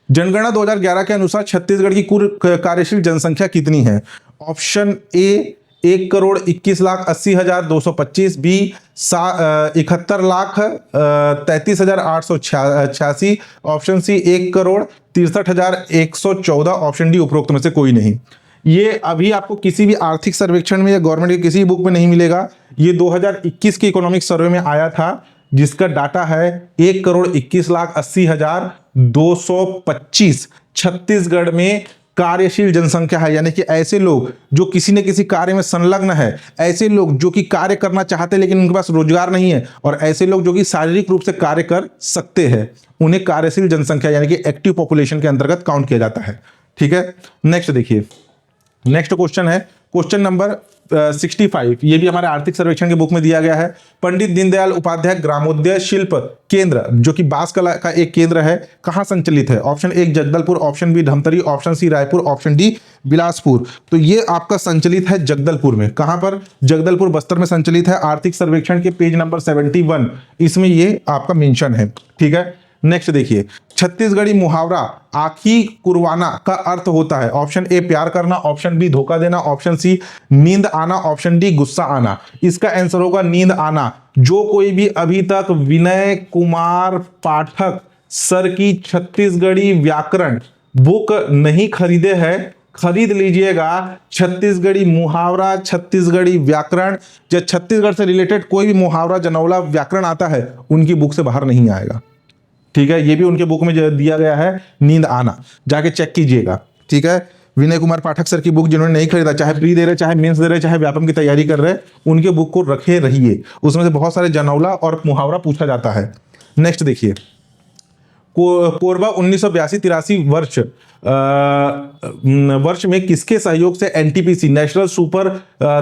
जनगणना 2011 के अनुसार छत्तीसगढ़ की कुल कार्यशील जनसंख्या कितनी है? Option A 1,21,80,225, B 71,33,886, option C 1,63,114, option D उपरोक्त में से कोई नहीं। ये अभी आपको किसी भी आर्थिक सर्वेक्षण में या गवर्नमेंट के किसी बुक में नहीं मिलेगा। ये 2021 के इकोनॉमिक सर्वे में आया था, जिसका डाटा है 1,21,80,225 छत्तीसगढ़ में कार्यशील जनसंख्या है। यानी कि ऐसे लोग जो किसी न किसी कार्य में संलग्न है, ऐसे लोग जो कि कार्य करना चाहते हैं लेकिन उनके पास रोजगार नहीं है, और ऐसे लोग जो कि शारीरिक रूप से कार्य कर सकते हैं, उन्हें कार्यशील जनसंख्या यानी कि एक्टिव पॉपुलेशन के अंतर्गत काउंट किया जाता है। ठीक है, नेक्स्ट देखिए, नेक्स्ट क्वेश्चन है क्वेश्चन नंबर 65। ये भी हमारे आर्थिक सर्वेक्षण के बुक में दिया गया है। पंडित दीनदयाल उपाध्याय ग्रामोदय शिल्प केंद्र, जो कि बांस कला का एक केंद्र है, कहाँ संचालित है? Option A Jagdalpur, option B Dhamtari, option C Raipur, option D Bilaspur. तो ये आपका संचालित है जगदलपुर में। कहाँ पर? जगदलपुर बस्तर में संचालित है। आर्थिक सर्वेक्षण के पेज नंबर 71 इसमें ये आपका मेंशन है। ठीक है, नेक्स्ट देखिए, छत्तीसगढ़ी मुहावरा आखी कुरवाना का अर्थ होता है। ऑप्शन ए प्यार करना, ऑप्शन बी धोखा देना, ऑप्शन सी नींद आना, ऑप्शन डी गुस्सा आना। इसका आंसर होगा नींद आना। जो कोई भी अभी तक विनय कुमार पाठक सर की छत्तीसगढ़ी व्याकरण बुक नहीं खरीदे हैं, खरीद लीजिएगा। छत्तीसगढ़ी मुहावरा, छत्तीसगढ़ी व्याकरण, या छत्तीसगढ़ से रिलेटेड कोई भी मुहावरा जनौला व्याकरण आता है, उनकी बुक से बाहर नहीं आएगा। ठीक है, ये भी उनके बुक में दिया गया है, नींद आना, जाके चेक कीजिएगा। ठीक है, विनय कुमार पाठक सर की बुक जिन्होंने नहीं खरीदा, चाहे प्री दे रहे, चाहे मेंस दे रहे, चाहे व्यापम की तैयारी कर रहे, उनके बुक को रखे रहिए। उसमें से बहुत सारे जनौला और मुहावरा पूछा जाता है। नेक्स्ट देखिए, कोरबा 1982-83 वर्ष में किसके सहयोग से NTPC national super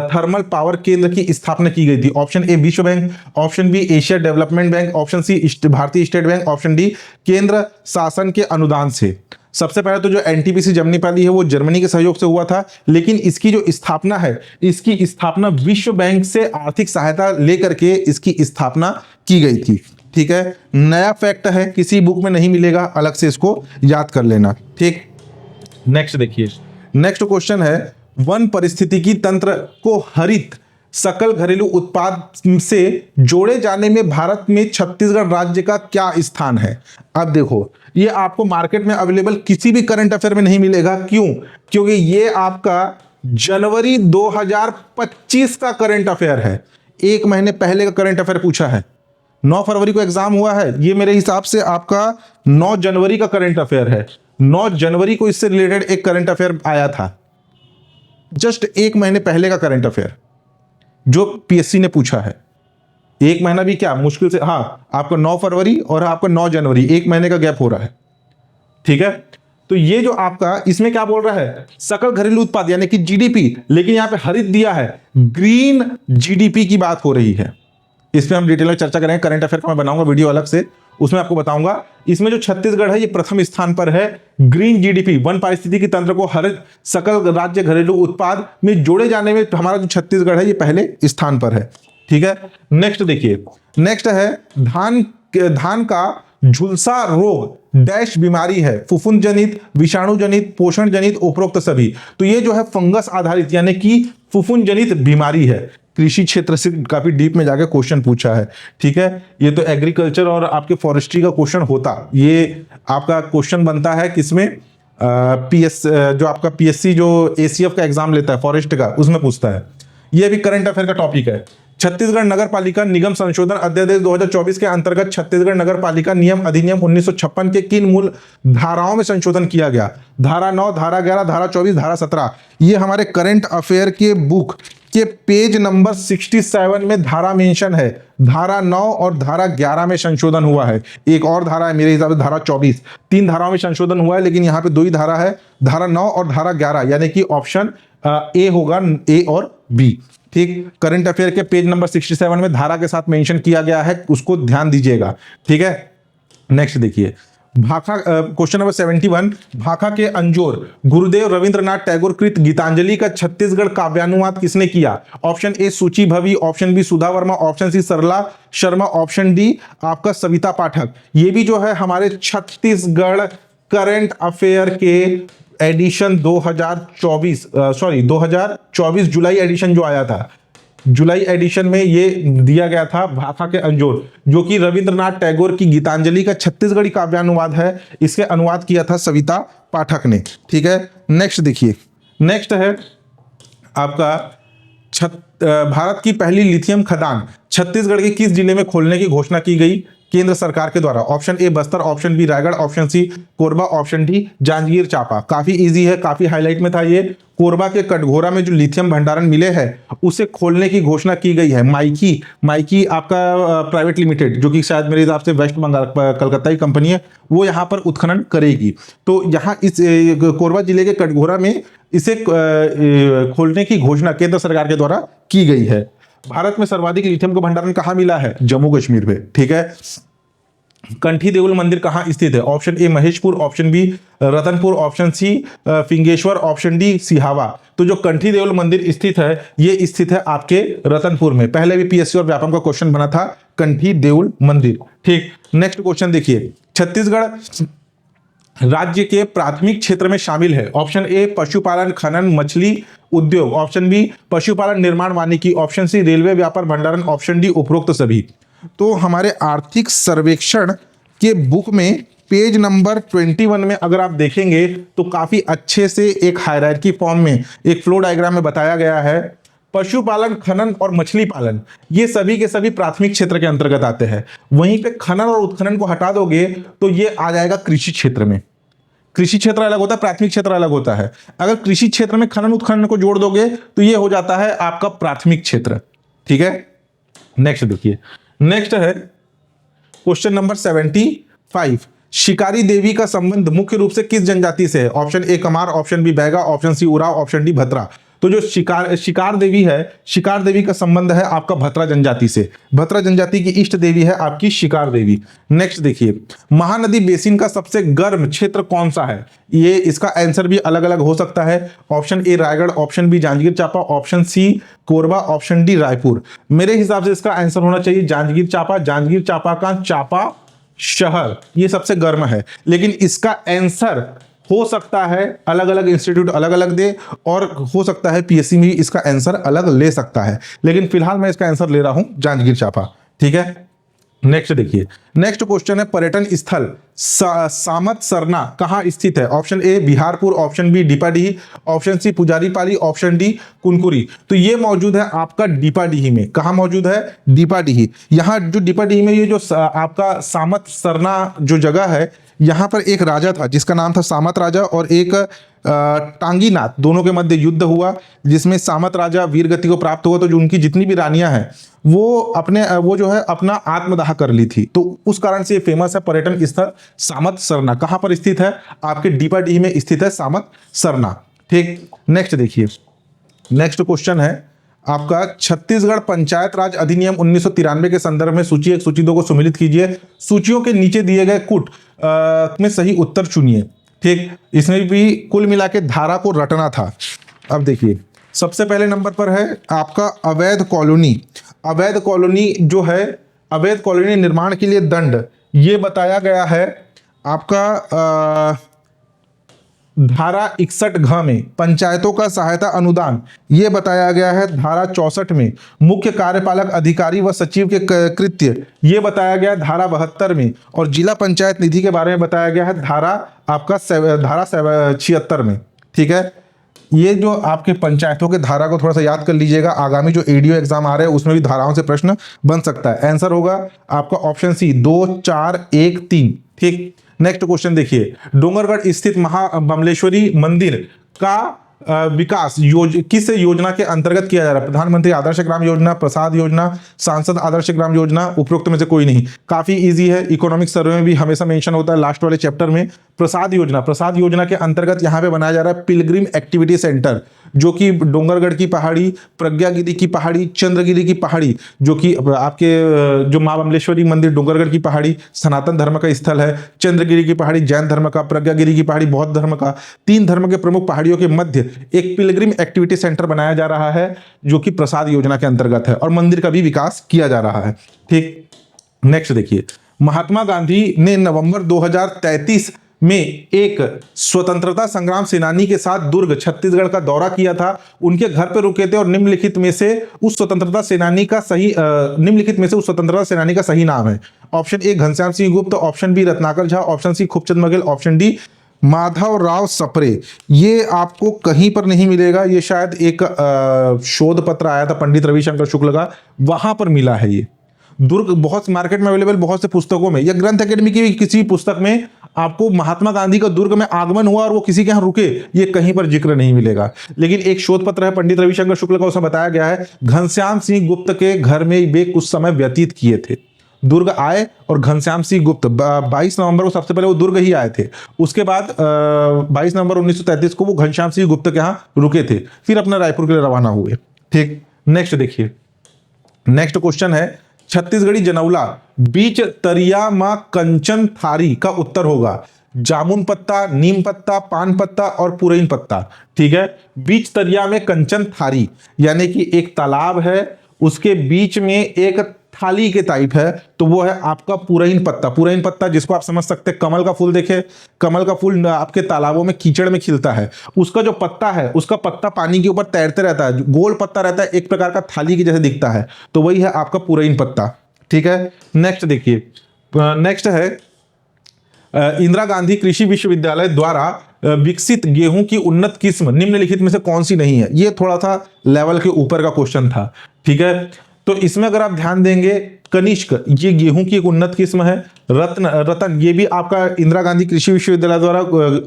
thermal power केंद्र की स्थापना की गई थी? ऑप्शन ए विश्व bank, option B Asia development bank, option C भारतीय स्टेट बैंक, ऑप्शन डी केंद्र शासन के अनुदान से। सबसे पहले तो जो एनटीपीसी जमनीपाली है वो जर्मनी के सहयोग से हुआ था, लेकिन इसकी जो स्थापना है, इसकी स्थापना विश्व बैंक से आर्थिक सहायता लेकर के इसकी स्थापना की गई थी। ठीक है, नया फैक्ट है, किसी बुक में नहीं मिलेगा, अलग से इसको याद कर लेना। ठीक, नेक्स्ट देखिए, नेक्स्ट क्वेश्चन है वन पारिस्थितिकी तंत्र को हरित सकल घरेलू उत्पाद से जोड़े जाने में भारत में छत्तीसगढ़ राज्य का क्या स्थान है? अब देखो, ये आपको मार्केट में अवेलेबल किसी भी करंट अफेयर में नहीं मिलेगा। क्यों? क्योंकि ये आपका जनवरी 2025 का करंट अफेयर है, एक महीने पहले का करंट अफेयर पूछा है। 9 फरवरी को एग्जाम हुआ है, ये मेरे हिसाब से आपका 9 जनवरी का करंट अफेयर है। 9 जनवरी को इससे रिलेटेड एक करंट अफेयर आया था, जस्ट एक महीने पहले का करंट अफेयर जो पीएससी ने पूछा है। एक महीना भी क्या, मुश्किल से, हाँ, आपका 9 फरवरी और आपका 9 जनवरी, एक महीने का गैप हो रहा है। ठीक है, तो ये जो आपका इसमें क्या बोल रहा है, सकल घरेलू उत्पाद यानी कि जीडीपी, लेकिन यहां पे हरित दिया है, ग्रीन जीडीपी की बात हो रही है। इस पे हम डिटेल में चर्चा करेंगे, करंट अफेयर का मैं बनाऊंगा वीडियो अलग से, उसमें आपको बताऊंगा। इसमें जो छत्तीसगढ़ है ये प्रथम स्थान पर है। ग्रीन जीडीपी, वन पारिस्थितिकी तंत्र को हरित सकल राज्य घरेलू उत्पाद में जोड़े जाने में हमारा जो छत्तीसगढ़ है ये पहले स्थान पर है। ठीक है, नेक्स्ट देखिए, नेक्स्ट है धान का झुलसा रोग डैश बीमारी है, फफूंद जनित, विषाणु जनित, पोषण जनित, उपरोक्त सभी। तो ये जो है फंगस आधारित यानी कि फफूंद जनित बीमारी है। कृषि क्षेत्र से काफी डीप में जाकर क्वेश्चन पूछा है। ठीक है, ये तो एग्रीकल्चर और आपके फॉरेस्ट्री का क्वेश्चन होता, ये आपका क्वेश्चन बनता है किसमें, जो आपका पीएससी जो एसीएफ का एग्जाम लेता है फॉरेस्ट का, उसमें पूछता है। ये भी करंट अफेयर का टॉपिक है। छत्तीसगढ़ नगर पालिका निगम संशोधन अध्यादेश 2024 के अंतर्गत छत्तीसगढ़ नगर पालिका नियम अधिनियम 1956 के किन मूल धाराओं में संशोधन किया गया? धारा 9, धारा 11, धारा 24, धारा 17। ये हमारे करंट अफेयर के बुक के पेज नंबर 67 में धारा मेंशन है। धारा 9 और धारा 11 में संशोधन हुआ है। एक और धारा है मेरे हिसाब से धारा 24। 3 धाराओं में संशोधन हुआ है, लेकिन यहाँ पे 2 ही धारा है, धारा 9 और धारा 11, यानी कि ऑप्शन ए होगा, ए और बी। ठीक, करंट अफेयर के पेज नंबर 67 में धारा के साथ मेंशन किया गया है, उसको ध्यान दीजिएगा। ठीक है, नेक्स्ट देखिए, भाखा, क्वेश्चन नंबर 71, भाखा के अंजोर गुरुदेव रविंद्रनाथ टैगोर कृत गीतांजलि का छत्तीसगढ़ काव्यानुवाद किसने किया? ऑप्शन ए सूची भवी, ऑप्शन बी सुधा वर्मा, ऑप्शन सी सरला शर्मा, ऑप्शन डी आपका सविता पाठक। ये भी जो है हमारे छत्तीसगढ़ करंट अफेयर के एडिशन 2024 जुलाई एडिशन जो आया था, जुलाई एडिशन में ये दिया गया था भाखा के अंजोर, जो कि रविंद्रनाथ टैगोर की गीतांजलि का छत्तीसगढ़ी काव्यानुवाद है। इसके अनुवाद किया था सविता पाठक ने। ठीक है, नेक्स्ट देखिए, नेक्स्ट है आपका भारत की पहली लिथियम खदान छत्तीसगढ़ के किस जिले में खोलने की घोषणा की गई केंद्र सरकार के द्वारा? Option A Bastar, option B Raigarh, option C Korba, option D Janjgir Champa. काफी इजी है, काफी हाईलाइट में था ये। कोरबा के कटघोरा में जो लिथियम भंडारण मिले हैं उसे खोलने की घोषणा की गई है। माइकी आपका प्राइवेट लिमिटेड, जो कि शायद मेरे हिसाब से वेस्ट बंगाल कलकत्ता की कंपनी है, वो यहाँ पर उत्खनन करेगी। तो यहाँ इस कोरबा जिले के कटघोरा में इसे खोलने की घोषणा केंद्र सरकार के द्वारा की गई है। भारत में सर्वाधिक लिथियम का भंडारण कहां मिला है? जम्मू कश्मीर में। ठीक है, कंठी देउल मंदिर कहां स्थित है? Option A Maheshpur, option B Ratanpur, option C Fingeshwar, option D Sihawa. तो जो कंठी देउल मंदिर स्थित है ये स्थित है आपके रतनपुर में। पहले भी पीएससी और व्यापम का क्वेश्चन बना था कंठी देउल मंदिर। ठीक, नेक्स्ट क्वेश्चन देखिए, छत्तीसगढ़ राज्य के प्राथमिक क्षेत्र में शामिल है। ऑप्शन ए पशुपालन, खनन, मछली उद्योग, ऑप्शन बी पशुपालन, निर्माण, वानिकी, ऑप्शन सी रेलवे, व्यापार, भंडारण, ऑप्शन डी उपरोक्त सभी। तो हमारे आर्थिक सर्वेक्षण के बुक में पेज नंबर 21 में अगर आप देखेंगे तो काफी अच्छे से एक हायरार्की फॉर्म में एक फ्लो डायग्राम में बताया गया है। पशुपालन, खनन और मछली पालन ये सभी के सभी प्राथमिक क्षेत्र के अंतर्गत आते हैं। वहीं पे खनन और उत्खनन को हटा दोगे तो ये आ जाएगा कृषि क्षेत्र में। कृषि क्षेत्र अलग होता है, प्राथमिक क्षेत्र अलग होता है। अगर कृषि क्षेत्र में खनन उत्खनन को जोड़ दोगे तो ये हो जाता है आपका प्राथमिक क्षेत्र। ठीक है, नेक्स्ट देखिए, नेक्स्ट है क्वेश्चन नंबर 75, शिकारी देवी का संबंध मुख्य रूप से किस जनजाति से है? Option A Kamar, option B Baiga, option C Oraon, option D Bhadra. तो जो शिकार देवी है, शिकार देवी का संबंध है आपका भद्रा जनजाति से। भद्रा जनजाति की इष्ट देवी है आपकी शिकार देवी। नेक्स्ट देखिए, महानदी बेसिन का सबसे गर्म क्षेत्र कौन सा है? ये इसका आंसर भी अलग अलग हो सकता है। Option A Raigarh, option B Janjgir Champa, option C Korba, option D Raipur. मेरे हिसाब से इसका आंसर होना चाहिए जांजगीर चांपा। जांजगीर चांपा का चांपा शहर ये सबसे गर्म है, लेकिन इसका आंसर हो सकता है अलग अलग इंस्टीट्यूट अलग अलग दे, और हो सकता है पीएससी में इसका आंसर अलग ले सकता है, लेकिन फिलहाल मैं इसका आंसर ले रहा हूं जांजगीर चांपा। ठीक है, नेक्स्ट देखिए, नेक्स्ट क्वेश्चन है पर्यटन स्थल सामत सरना कहाँ स्थित है? Option A Biharpur, option B Dipadih, option C Pujaripali, option D Kunkuri. तो ये मौजूद है आपका डीपाडीही में। कहाँ मौजूद है? डीपाडीही। यहाँ जो डीपाडीही में ये जो आपका सामत सरना जो जगह है, यहाँ पर एक राजा था जिसका नाम था सामत राजा, और एक टांगीनाथ, दोनों के मध्य युद्ध हुआ जिसमें सामत राजा वीर गति को प्राप्त हुआ। तो जो उनकी जितनी भी रानियां हैं वो जो है अपना आत्मदाह कर ली थी, तो उस कारण से ये फेमस है पर्यटन स्थल सामत सरना। कहां पर स्थित है? आपके डीपाडीही में स्थित है सामत सरना। ठीक, नेक्स्ट देखिए, नेक्स्ट क्वेश्चन है आपका छत्तीसगढ़ पंचायत राज अधिनियम 1993 के संदर्भ में सूची 1 सूची 2 को सम्मिलित कीजिए। सूचियों के नीचे दिए गए कूट में सही उत्तर चुनिए। ठीक, इसमें भी कुल मिला के धारा को रटना था। अब देखिए, सबसे पहले नंबर पर है आपका अवैध कॉलोनी। अवैध कॉलोनी जो है, अवैध कॉलोनी निर्माण के लिए दंड, ये बताया गया है आपका धारा 61 में। पंचायतों का सहायता अनुदान, ये बताया गया है धारा 64 में। मुख्य कार्यपालक अधिकारी व सचिव के कृत्य, ये बताया गया है धारा 72 में। और जिला पंचायत निधि के बारे में बताया गया है धारा आपका धारा 76 में। ठीक है, ये जो आपके पंचायतों के धारा को थोड़ा सा याद कर लीजिएगा, आगामी जो एडीओ एग्जाम आ रहे हैं उसमें भी धाराओं से प्रश्न बन सकता है। आंसर होगा आपका ऑप्शन सी 2, 4, 1, 3। ठीक, नेक्स्ट क्वेश्चन देखिए, डोंगरगढ़ स्थित महाबमलेश्वरी मंदिर का विकास किस योजना के अंतर्गत किया जा रहा है? प्रधानमंत्री आदर्श ग्राम योजना, प्रसाद योजना, सांसद आदर्श ग्राम योजना, उपरोक्त में से कोई नहीं। काफी इजी है, इकोनॉमिक सर्वे में भी हमेशा मेंशन होता है लास्ट वाले चैप्टर में। प्रसाद योजना, प्रसाद योजना के अंतर्गत यहाँ पे बनाया जा रहा है पिलग्रिम एक्टिविटी सेंटर, जो कि डोंगरगढ़ की पहाड़ी, प्रज्ञागिरी की पहाड़ी, चंद्रगिरी की पहाड़ी, जो कि आपके जो मां बमलेश्वरी मंदिर डोंगरगढ़ की पहाड़ी सनातन धर्म का स्थल है, चंद्रगिरी की पहाड़ी जैन धर्म का, प्रज्ञागिरी की पहाड़ी बौद्ध धर्म का, 3 धर्म के प्रमुख पहाड़ियों के मध्य एक पिलग्रिम एक्टिविटी सेंटर बनाया जा रहा है, जो कि प्रसाद योजना के अंतर्गत है, और मंदिर का भी विकास किया जा रहा है। ठीक, नेक्स्ट देखिए, महात्मा गांधी ने नवंबर 2033 में एक स्वतंत्रता संग्राम सेनानी के साथ दुर्ग छत्तीसगढ़ का दौरा किया था। उनके घर पर रुके थे, और निम्नलिखित में से उस स्वतंत्रता सेनानी का सही नाम है। ऑप्शन ए Ghanshyam Singh Gupt, option B Ratnakar Jha, option C Khubchand Baghel, option D Madhav Rao Sapre. ये आपको कहीं पर नहीं मिलेगा, ये शायद एक शोध पत्र आया था पंडित रविशंकर शुक्ल का, वहां पर मिला है ये। दुर्ग बहुत मार्केट में अवेलेबल बहुत से पुस्तकों में, या ग्रंथ अकेडमी की किसी पुस्तक में आपको महात्मा गांधी का दुर्ग में आगमन हुआ और वो किसी के यहाँ रुके, ये कहीं पर जिक्र नहीं मिलेगा। लेकिन एक शोध पत्र है पंडित रविशंकर शुक्ल का, उसमें बताया गया है घनश्याम सिंह गुप्त के घर में वे कुछ समय व्यतीत किए थे। दुर्ग आए और घनश्याम सिंह गुप्त 22 नवंबर को सबसे पहले वो दुर्ग ही आए थे। उसके बाद 22 नवंबर 1933 को वो घनश्याम सिंह गुप्त के यहाँ रुके थे, फिर अपना रायपुर के लिए रवाना हुए। ठीक, नेक्स्ट देखिए, नेक्स्ट क्वेश्चन है छत्तीसगढ़ी जनौला बीच तरिया मां कंचन थारी का उत्तर होगा जामुन पत्ता, नीम पत्ता, पान पत्ता और पुरैन पत्ता। ठीक है, बीच तरिया में कंचन थारी यानी कि एक तालाब है, उसके बीच में एक थाली के टाइप है, तो वो है आपका पुरैन पत्ता। पुरैन पत्ता जिसको आप समझ सकते हैं कमल का फूल, देखे कमल का फूल आपके तालाबों में कीचड़ में खिलता है, उसका जो पत्ता है उसका पत्ता पानी के ऊपर तैरते रहता है, गोल पत्ता रहता है, एक प्रकार का थाली की जैसे दिखता है, तो वही है आपका पुरैन पत्ता। ठीक है, नेक्स्ट देखिए, नेक्स्ट है इंदिरा गांधी कृषि विश्वविद्यालय द्वारा विकसित गेहूं की उन्नत किस्म निम्नलिखित में से कौन सी नहीं है? ये थोड़ा सा लेवल के ऊपर का क्वेश्चन था। ठीक है, तो इसमें अगर आप ध्यान देंगे कनिष्क ये गेहूं की एक उन्नत किस्म है, रतन ये भी आपका इंदिरा गांधी कृषि विश्वविद्यालय द्वारा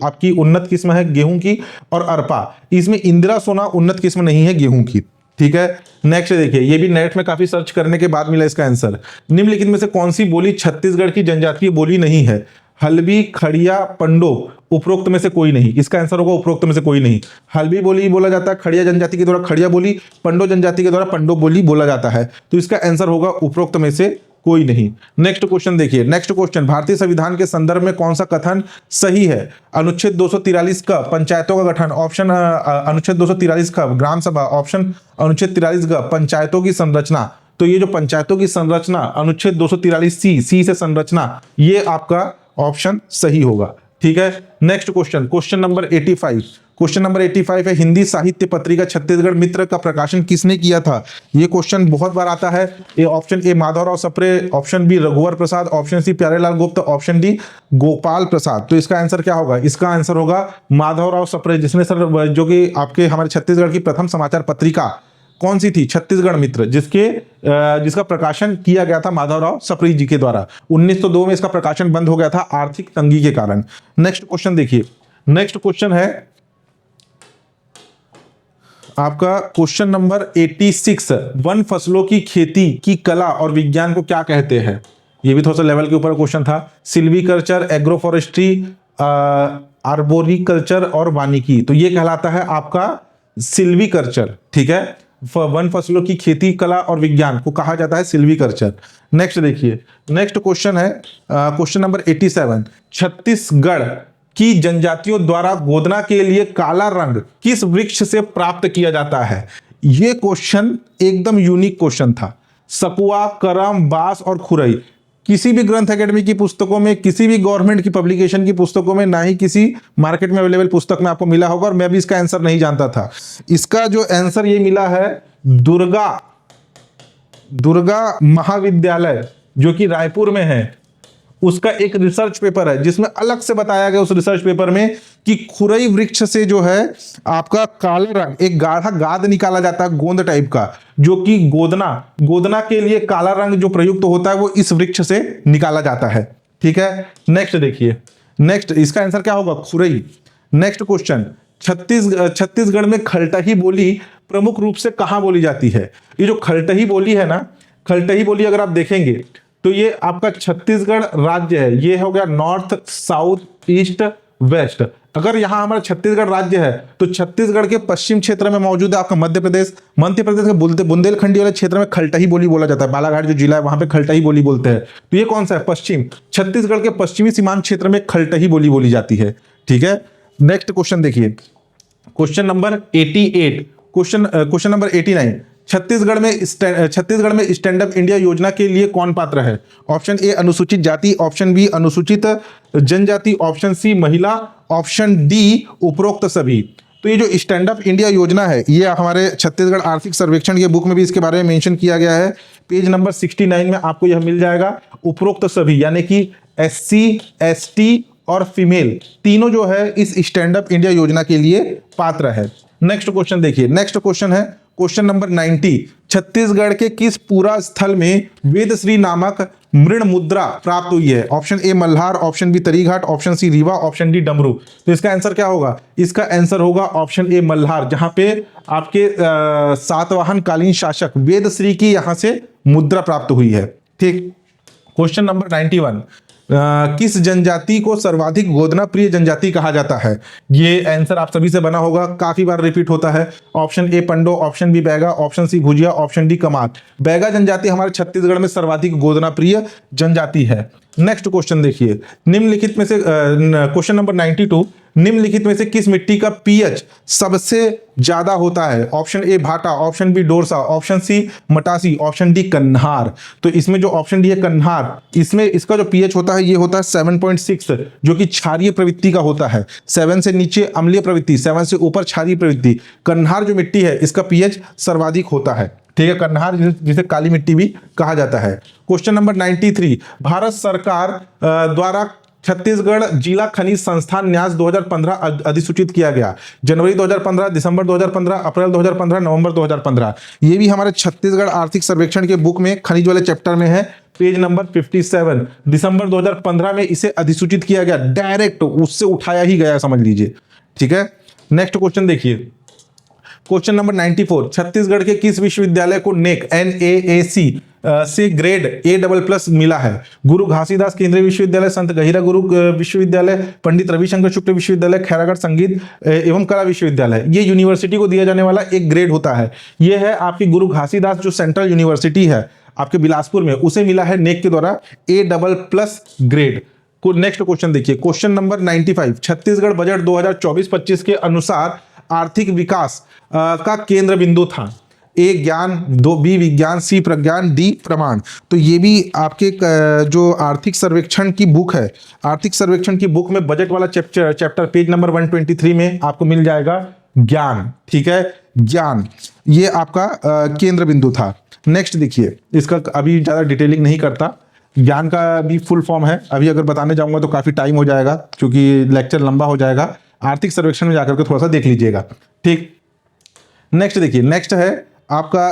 आपकी उन्नत किस्म है गेहूं की, और अर्पा इसमें इंदिरा सोना उन्नत किस्म नहीं है गेहूं की। ठीक है, नेक्स्ट देखिए, ये भी नेट में काफी सर्च करने के बाद मिला इसका आंसर। निम्नलिखित में से कौन सी बोली छत्तीसगढ़ की जनजातीय बोली नहीं है? हल्बी, खड़िया, पंडो, उपरोक्त में से कोई नहीं। इसका आंसर होगा उपरोक्त में से कोई नहीं। हल्बी बोली बोला जाता है खड़िया जनजाति के द्वारा खड़िया बोली, पंडो जनजाति के द्वारा पंडो बोली बोला जाता है, तो इसका आंसर होगा उपरोक्त में से कोई नहीं। नेक्स्ट क्वेश्चन देखिए, नेक्स्ट क्वेश्चन भारतीय संविधान के संदर्भ में कौन सा कथन सही है? अनुच्छेद 243 का पंचायतों का गठन, ऑप्शन अनुच्छेद 243 का ग्राम सभा, ऑप्शन अनुच्छेद 43 का पंचायतों की संरचना। तो ये जो पंचायतों की संरचना अनुच्छेद 243 सी से संरचना, ये आपका ऑप्शन सही होगा। ठीक है। Next question, question number 85। Question number 85 है, हिंदी साहित्य पत्रिका छत्तीसगढ़ मित्र का प्रकाशन किसने किया था? ये क्वेश्चन बहुत बार आता है। ये option A Madhavrao Sapre, option B रघुवर Prasad, option C Pyarelal Gupt, option D Gopal Prasad. तो इसका आंसर क्या होगा? इसका आंसर होगा माधवराव सप्रे, जिसने सर जो कि आपके हमारे छत्तीसगढ़ की प्रथम समाचार पत्रिका कौन सी थी? छत्तीसगढ़ मित्र, जिसका प्रकाशन किया गया था माधवराव सप्रे जी के द्वारा। 1902 में इसका प्रकाशन बंद हो गया था आर्थिक तंगी के कारण। नेक्स्ट क्वेश्चन देखिए, नेक्स्ट क्वेश्चन है आपका क्वेश्चन नंबर 86। वन फसलों की खेती की कला और विज्ञान को क्या कहते हैं? ये भी थोड़ा सा लेवल के ऊपर क्वेश्चन था। सिल्वीकल्चर, एग्रोफॉरेस्ट्री, आर्बोरिकल्चर और वानिकी। तो ये कहलाता है आपका सिल्वीकल्चर, ठीक है। वन फसलों की खेती कला और विज्ञान को कहा जाता है सिल्वीकल्चर। नेक्स्ट देखिए, नेक्स्ट क्वेश्चन है क्वेश्चन नंबर 87। छत्तीसगढ़ की जनजातियों द्वारा गोदना के लिए काला रंग किस वृक्ष से प्राप्त किया जाता है? यह क्वेश्चन एकदम यूनिक क्वेश्चन था। सकुआ, करम, बांस और खुरई, किसी भी ग्रंथ एकेडमी की पुस्तकों में, किसी भी गवर्नमेंट की पब्लिकेशन की पुस्तकों में, ना ही किसी मार्केट में अवेलेबल पुस्तक में आपको मिला होगा, और मैं भी इसका आंसर नहीं जानता था। इसका जो आंसर ये मिला है दुर्गा महाविद्यालय जो कि रायपुर में है, उसका एक रिसर्च पेपर है जिसमें अलग से बताया गया उस रिसर्च पेपर में कि खुरई वृक्ष से जो है आपका काला रंग, एक गाढ़ा गाद निकाला जाता है गोंद टाइप का, जो कि गोदना के लिए काला रंग जो प्रयुक्त होता है वो इस वृक्ष से निकाला जाता है, ठीक है। नेक्स्ट देखिए, नेक्स्ट इसका आंसर क्या होगा? खुरई। नेक्स्ट क्वेश्चन, छत्तीसगढ़ में खलटही बोली प्रमुख रूप से कहां बोली जाती है? ये जो खलटही बोली है ना, खलटही बोली अगर आप देखेंगे तो ये आपका छत्तीसगढ़ राज्य है, ये हो गया नॉर्थ, साउथ, ईस्ट, वेस्ट। अगर यहां हमारा छत्तीसगढ़ राज्य है तो छत्तीसगढ़ के पश्चिम क्षेत्र में मौजूद है आपका मध्य प्रदेश के बुंदेलखंडी वाले क्षेत्र में खलटही बोली बोला जाता है। बालाघाट जो जिला है वहां पे खलटही बोली बोलते हैं। तो ये कौन सा है? पश्चिम, छत्तीसगढ़ के पश्चिमी सीमांत क्षेत्र में खलटही बोली बोली जाती है, ठीक है। नेक्स्ट क्वेश्चन देखिए, question number 88। Question number 89। Chhattisgarh में स्टैंड अप इंडिया योजना के लिए कौन पात्र है? ऑप्शन ए अनुसूचित जाति, ऑप्शन बी अनुसूचित जनजाति, ऑप्शन सी महिला, ऑप्शन डी उपरोक्त सभी। तो ये जो स्टैंड अप इंडिया योजना है, ये हमारे छत्तीसगढ़ आर्थिक सर्वेक्षण की बुक में भी इसके बारे में मेंशन किया गया है। पेज नंबर 69 में आपको यह मिल जाएगा। उपरोक्त सभी यानी कि SC, ST और फीमेल तीनों जो है इस स्टैंड अप इंडिया योजना के लिए पात्र है। नेक्स्ट क्वेश्चन देखिए, नेक्स्ट क्वेश्चन है क्वेश्चन नंबर 90। छत्तीसगढ़ के किस पूरा स्थल में वेदश्री नामक मृण मुद्रा प्राप्त हुई है? Option A Malhar, option B Tarighat, option C Rewa, option D Damru. तो इसका आंसर क्या होगा? इसका आंसर होगा ऑप्शन ए मल्हार, जहां पे आपके सातवाहन कालीन शासक वेदश्री की यहां से मुद्रा प्राप्त हुई है, ठीक। Question number 91। किस जनजाति को सर्वाधिक गोदना प्रिय जनजाति कहा जाता है? ये आंसर आप सभी से बना होगा, काफी बार रिपीट होता है। Option A Pando, option B Baiga, option C Bhujia, option D Kamar. Baiga जनजाति हमारे छत्तीसगढ़ में सर्वाधिक गोदना प्रिय जनजाति है। नेक्स्ट क्वेश्चन देखिए, निम्नलिखित में से क्वेश्चन नंबर 92। निम्नलिखित में से किस मिट्टी का पीएच सबसे ज्यादा होता है? Option A Bhata, option B Dorsa, option C Matasi, option D कन्हार। तो इसमें जो ऑप्शन डी है कन्हार, इसमें इसका जो पीएच होता है ये होता है 7.6, जो कि क्षारीय प्रवृत्ति का होता है। 7 से नीचे अम्लीय प्रवृत्ति, 7 से ऊपर क्षारीय प्रवृत्ति। कन्हार जो मिट्टी है इसका पीएच सर्वाधिक होता है, ठीक है। कन्हार जिसे काली मिट्टी भी कहा जाता है। Question number 93। भारत सरकार द्वारा छत्तीसगढ़ जिला खनिज संस्थान न्यास 2015 अधिसूचित किया गया। जनवरी 2015, दिसंबर 2015, अप्रैल 2015, नवंबर 2015। ये भी हमारे छत्तीसगढ़ आर्थिक सर्वेक्षण के बुक में खनिज वाले चैप्टर में है, पेज नंबर 57। दिसंबर 2015 में इसे अधिसूचित किया गया, डायरेक्ट उससे उठाया ही गया समझ लीजिए, ठीक है। नेक्स्ट क्वेश्चन देखिए, क्वेश्चन नंबर 94। छत्तीसगढ़ के किस विश्वविद्यालय को NAAC से ग्रेड A++ मिला है? गुरु घासीदास केंद्रीय विश्वविद्यालय, संत गहिरा गुरु विश्वविद्यालय, पंडित रविशंकर शुक्ल विश्वविद्यालय, खैरागढ़ संगीत एवं कला विश्वविद्यालय। ये यूनिवर्सिटी को दिया जाने वाला एक ग्रेड होता है। ये है आपकी गुरु घासीदास जो सेंट्रल यूनिवर्सिटी है आपके बिलासपुर में, उसे मिला है नेक के द्वारा A++ ग्रेड। नेक्स्ट क्वेश्चन देखिए, क्वेश्चन नंबर 95। छत्तीसगढ़ बजट 2024-25 के अनुसार आर्थिक विकास का केंद्र बिंदु था। ए ज्ञान, दो बी विज्ञान, सी प्रज्ञान, डी प्रमाण। तो ये भी आपके जो आर्थिक सर्वेक्षण की बुक है, आर्थिक सर्वेक्षण की बुक में बजट वाला चैप्टर पेज नंबर 123 में आपको मिल जाएगा ज्ञान। ठीक है, ज्ञान ये आपका केंद्र बिंदु था। नेक्स्ट देखिए, इसका अभी ज़्यादा डिटेलिंग नहीं करता, ज्ञान का भी फुल फॉर्म है, अभी अगर बताने जाऊंगा तो काफ़ी टाइम हो जाएगा क्योंकि लेक्चर लंबा हो जाएगा। आर्थिक सर्वेक्षण में जाकर के थोड़ा सा देख लीजिएगा। ठीक, नेक्स्ट देखिए, नेक्स्ट है आपका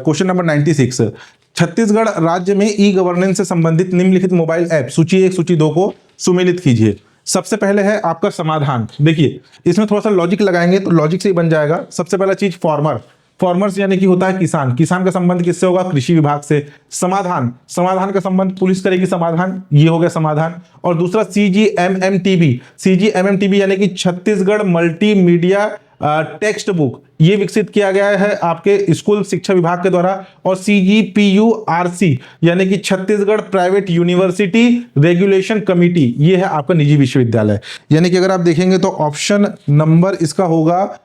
क्वेश्चन नंबर 96। छत्तीसगढ़ राज्य में ई गवर्नेंस से संबंधित निम्नलिखित मोबाइल ऐप सूची 1 सूची 2 को सुमेलित कीजिए। सबसे पहले है आपका समाधान। देखिए इसमें थोड़ा सा लॉजिक लगाएंगे तो लॉजिक से ही बन जाएगा। सबसे पहला चीज फॉर्मर, फॉर्मर्स यानी कि होता है किसान, किसान का संबंध किससे होगा? कृषि विभाग से। समाधान, समाधान का संबंध पुलिस करेगी समाधान, ये हो गया समाधान। और दूसरा CGMMTB, CGMMTB यानी कि छत्तीसगढ़ मल्टीमीडिया टेक्स्ट बुक, ये विकसित किया गया है आपके स्कूल शिक्षा विभाग के द्वारा। और CGPURC यानी कि Chhattisgarh private university regulation committee, ये है आपका निजी विश्वविद्यालय। यानी कि अगर आप देखेंगे तो ऑप्शन नंबर इसका होगा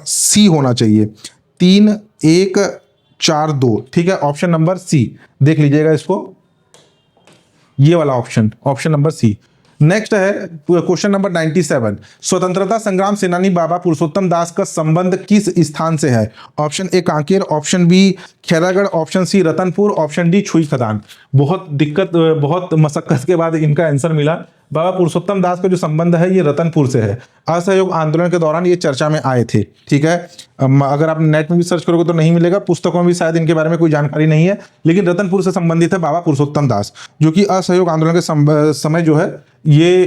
सी होना चाहिए, 3 1 4 2। ठीक है, ऑप्शन नंबर सी देख लीजिएगा इसको, ये वाला option, option number C. Next है क्वेश्चन नंबर 97। स्वतंत्रता संग्राम सेनानी बाबा पुरुषोत्तम दास का संबंध किस स्थान से है? Option A Kanker, option B Khairagarh, option C Ratanpur, option D Chhui Khadan. बहुत दिक्कत, बहुत मशक्कत के बाद इनका आंसर मिला। बाबा पुरुषोत्तम दास का जो संबंध है ये रतनपुर से है। असहयोग आंदोलन के दौरान ये चर्चा में आए थे। ठीक है, अगर आप नेट में भी सर्च करोगे तो नहीं मिलेगा, पुस्तकों में भी शायद इनके बारे में कोई जानकारी नहीं है, लेकिन रतनपुर से संबंधित है बाबा पुरुषोत्तम दास, जो कि असहयोग आंदोलन के समय जो है ये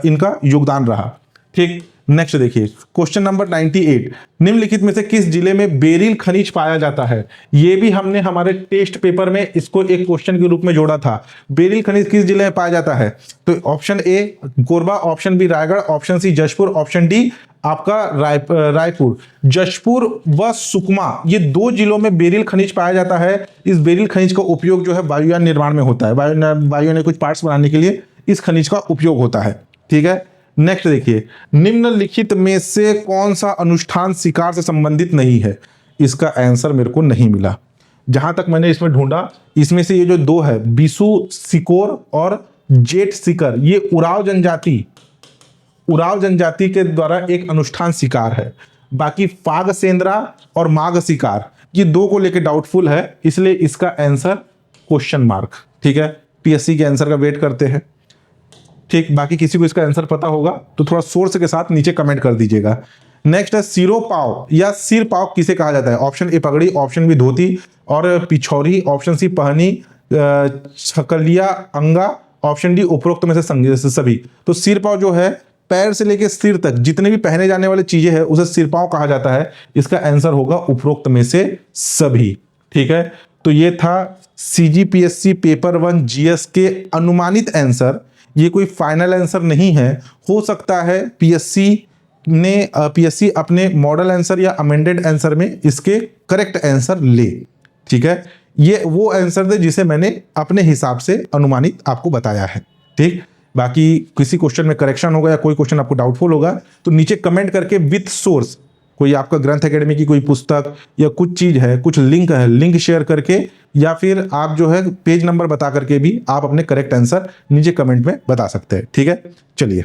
इनका योगदान रहा। ठीक, नेक्स्ट देखिए क्वेश्चन नंबर 98। निम्नलिखित में से किस जिले में बेरिल खनिज पाया जाता है? ये भी हमने हमारे टेस्ट पेपर में इसको एक क्वेश्चन के रूप में जोड़ा था। बेरिल खनिज किस जिले में पाया जाता है? तो option A Korba, option B Raigarh, option C Jashpur, option D आपका रायपुर। जशपुर व सुकमा, ये 2 जिलों में बेरिल खनिज पाया जाता है। इस बेरिल खनिज का उपयोग जो है वायुयान निर्माण में होता है, वायुयान कुछ पार्ट्स बनाने के लिए इस खनिज का उपयोग होता है। ठीक है, नेक्स्ट देखिए, निम्नलिखित में से कौन सा अनुष्ठान शिकार से संबंधित नहीं है? इसका आंसर मेरे को नहीं मिला। जहां तक मैंने इसमें ढूंढा, इसमें से ये जो 2 है, बिसु सिकोर और जेट सिकर, ये उराव जनजाति के द्वारा एक अनुष्ठान शिकार है। बाकी फाग सेंद्रा और माघ शिकार, ये 2 को लेकर डाउटफुल है, इसलिए इसका आंसर क्वेश्चन मार्क। ठीक है, PSC के आंसर का वेट करते हैं। ठीक, बाकी किसी को इसका आंसर पता होगा तो थोड़ा सोर्स के साथ नीचे कमेंट कर दीजिएगा। नेक्स्ट है सिरो पाव या सिर पाव किसे कहा जाता है? ऑप्शन ए पगड़ी, ऑप्शन बी धोती और पिछौरी, ऑप्शन सी पहनी, छकलिया अंगा, ऑप्शन डी उपरोक्त में से सभी। तो सिर पाव जो है पैर से लेकर सिर तक जितने भी पहने जाने वाली चीजें हैं उसे सिर पाव कहा जाता है। इसका आंसर होगा उपरोक्त में से सभी। ठीक है, तो ये था CGPSC पेपर 1 GS के अनुमानित आंसर। ये कोई फाइनल आंसर नहीं है, हो सकता है PSC अपने मॉडल आंसर या अमेंडेड आंसर में इसके करेक्ट आंसर ले। ठीक है, ये वो आंसर थे जिसे मैंने अपने हिसाब से अनुमानित आपको बताया है। ठीक, बाकी किसी क्वेश्चन में करेक्शन होगा या कोई क्वेश्चन आपको डाउटफुल होगा तो नीचे कमेंट करके विथ सोर्स, कोई आपका ग्रंथ एकेडमी की कोई पुस्तक या कुछ चीज है, कुछ लिंक है, लिंक शेयर करके या फिर आप जो है पेज नंबर बता करके भी आप अपने करेक्ट आंसर नीचे कमेंट में बता सकते हैं। ठीक है, चलिए।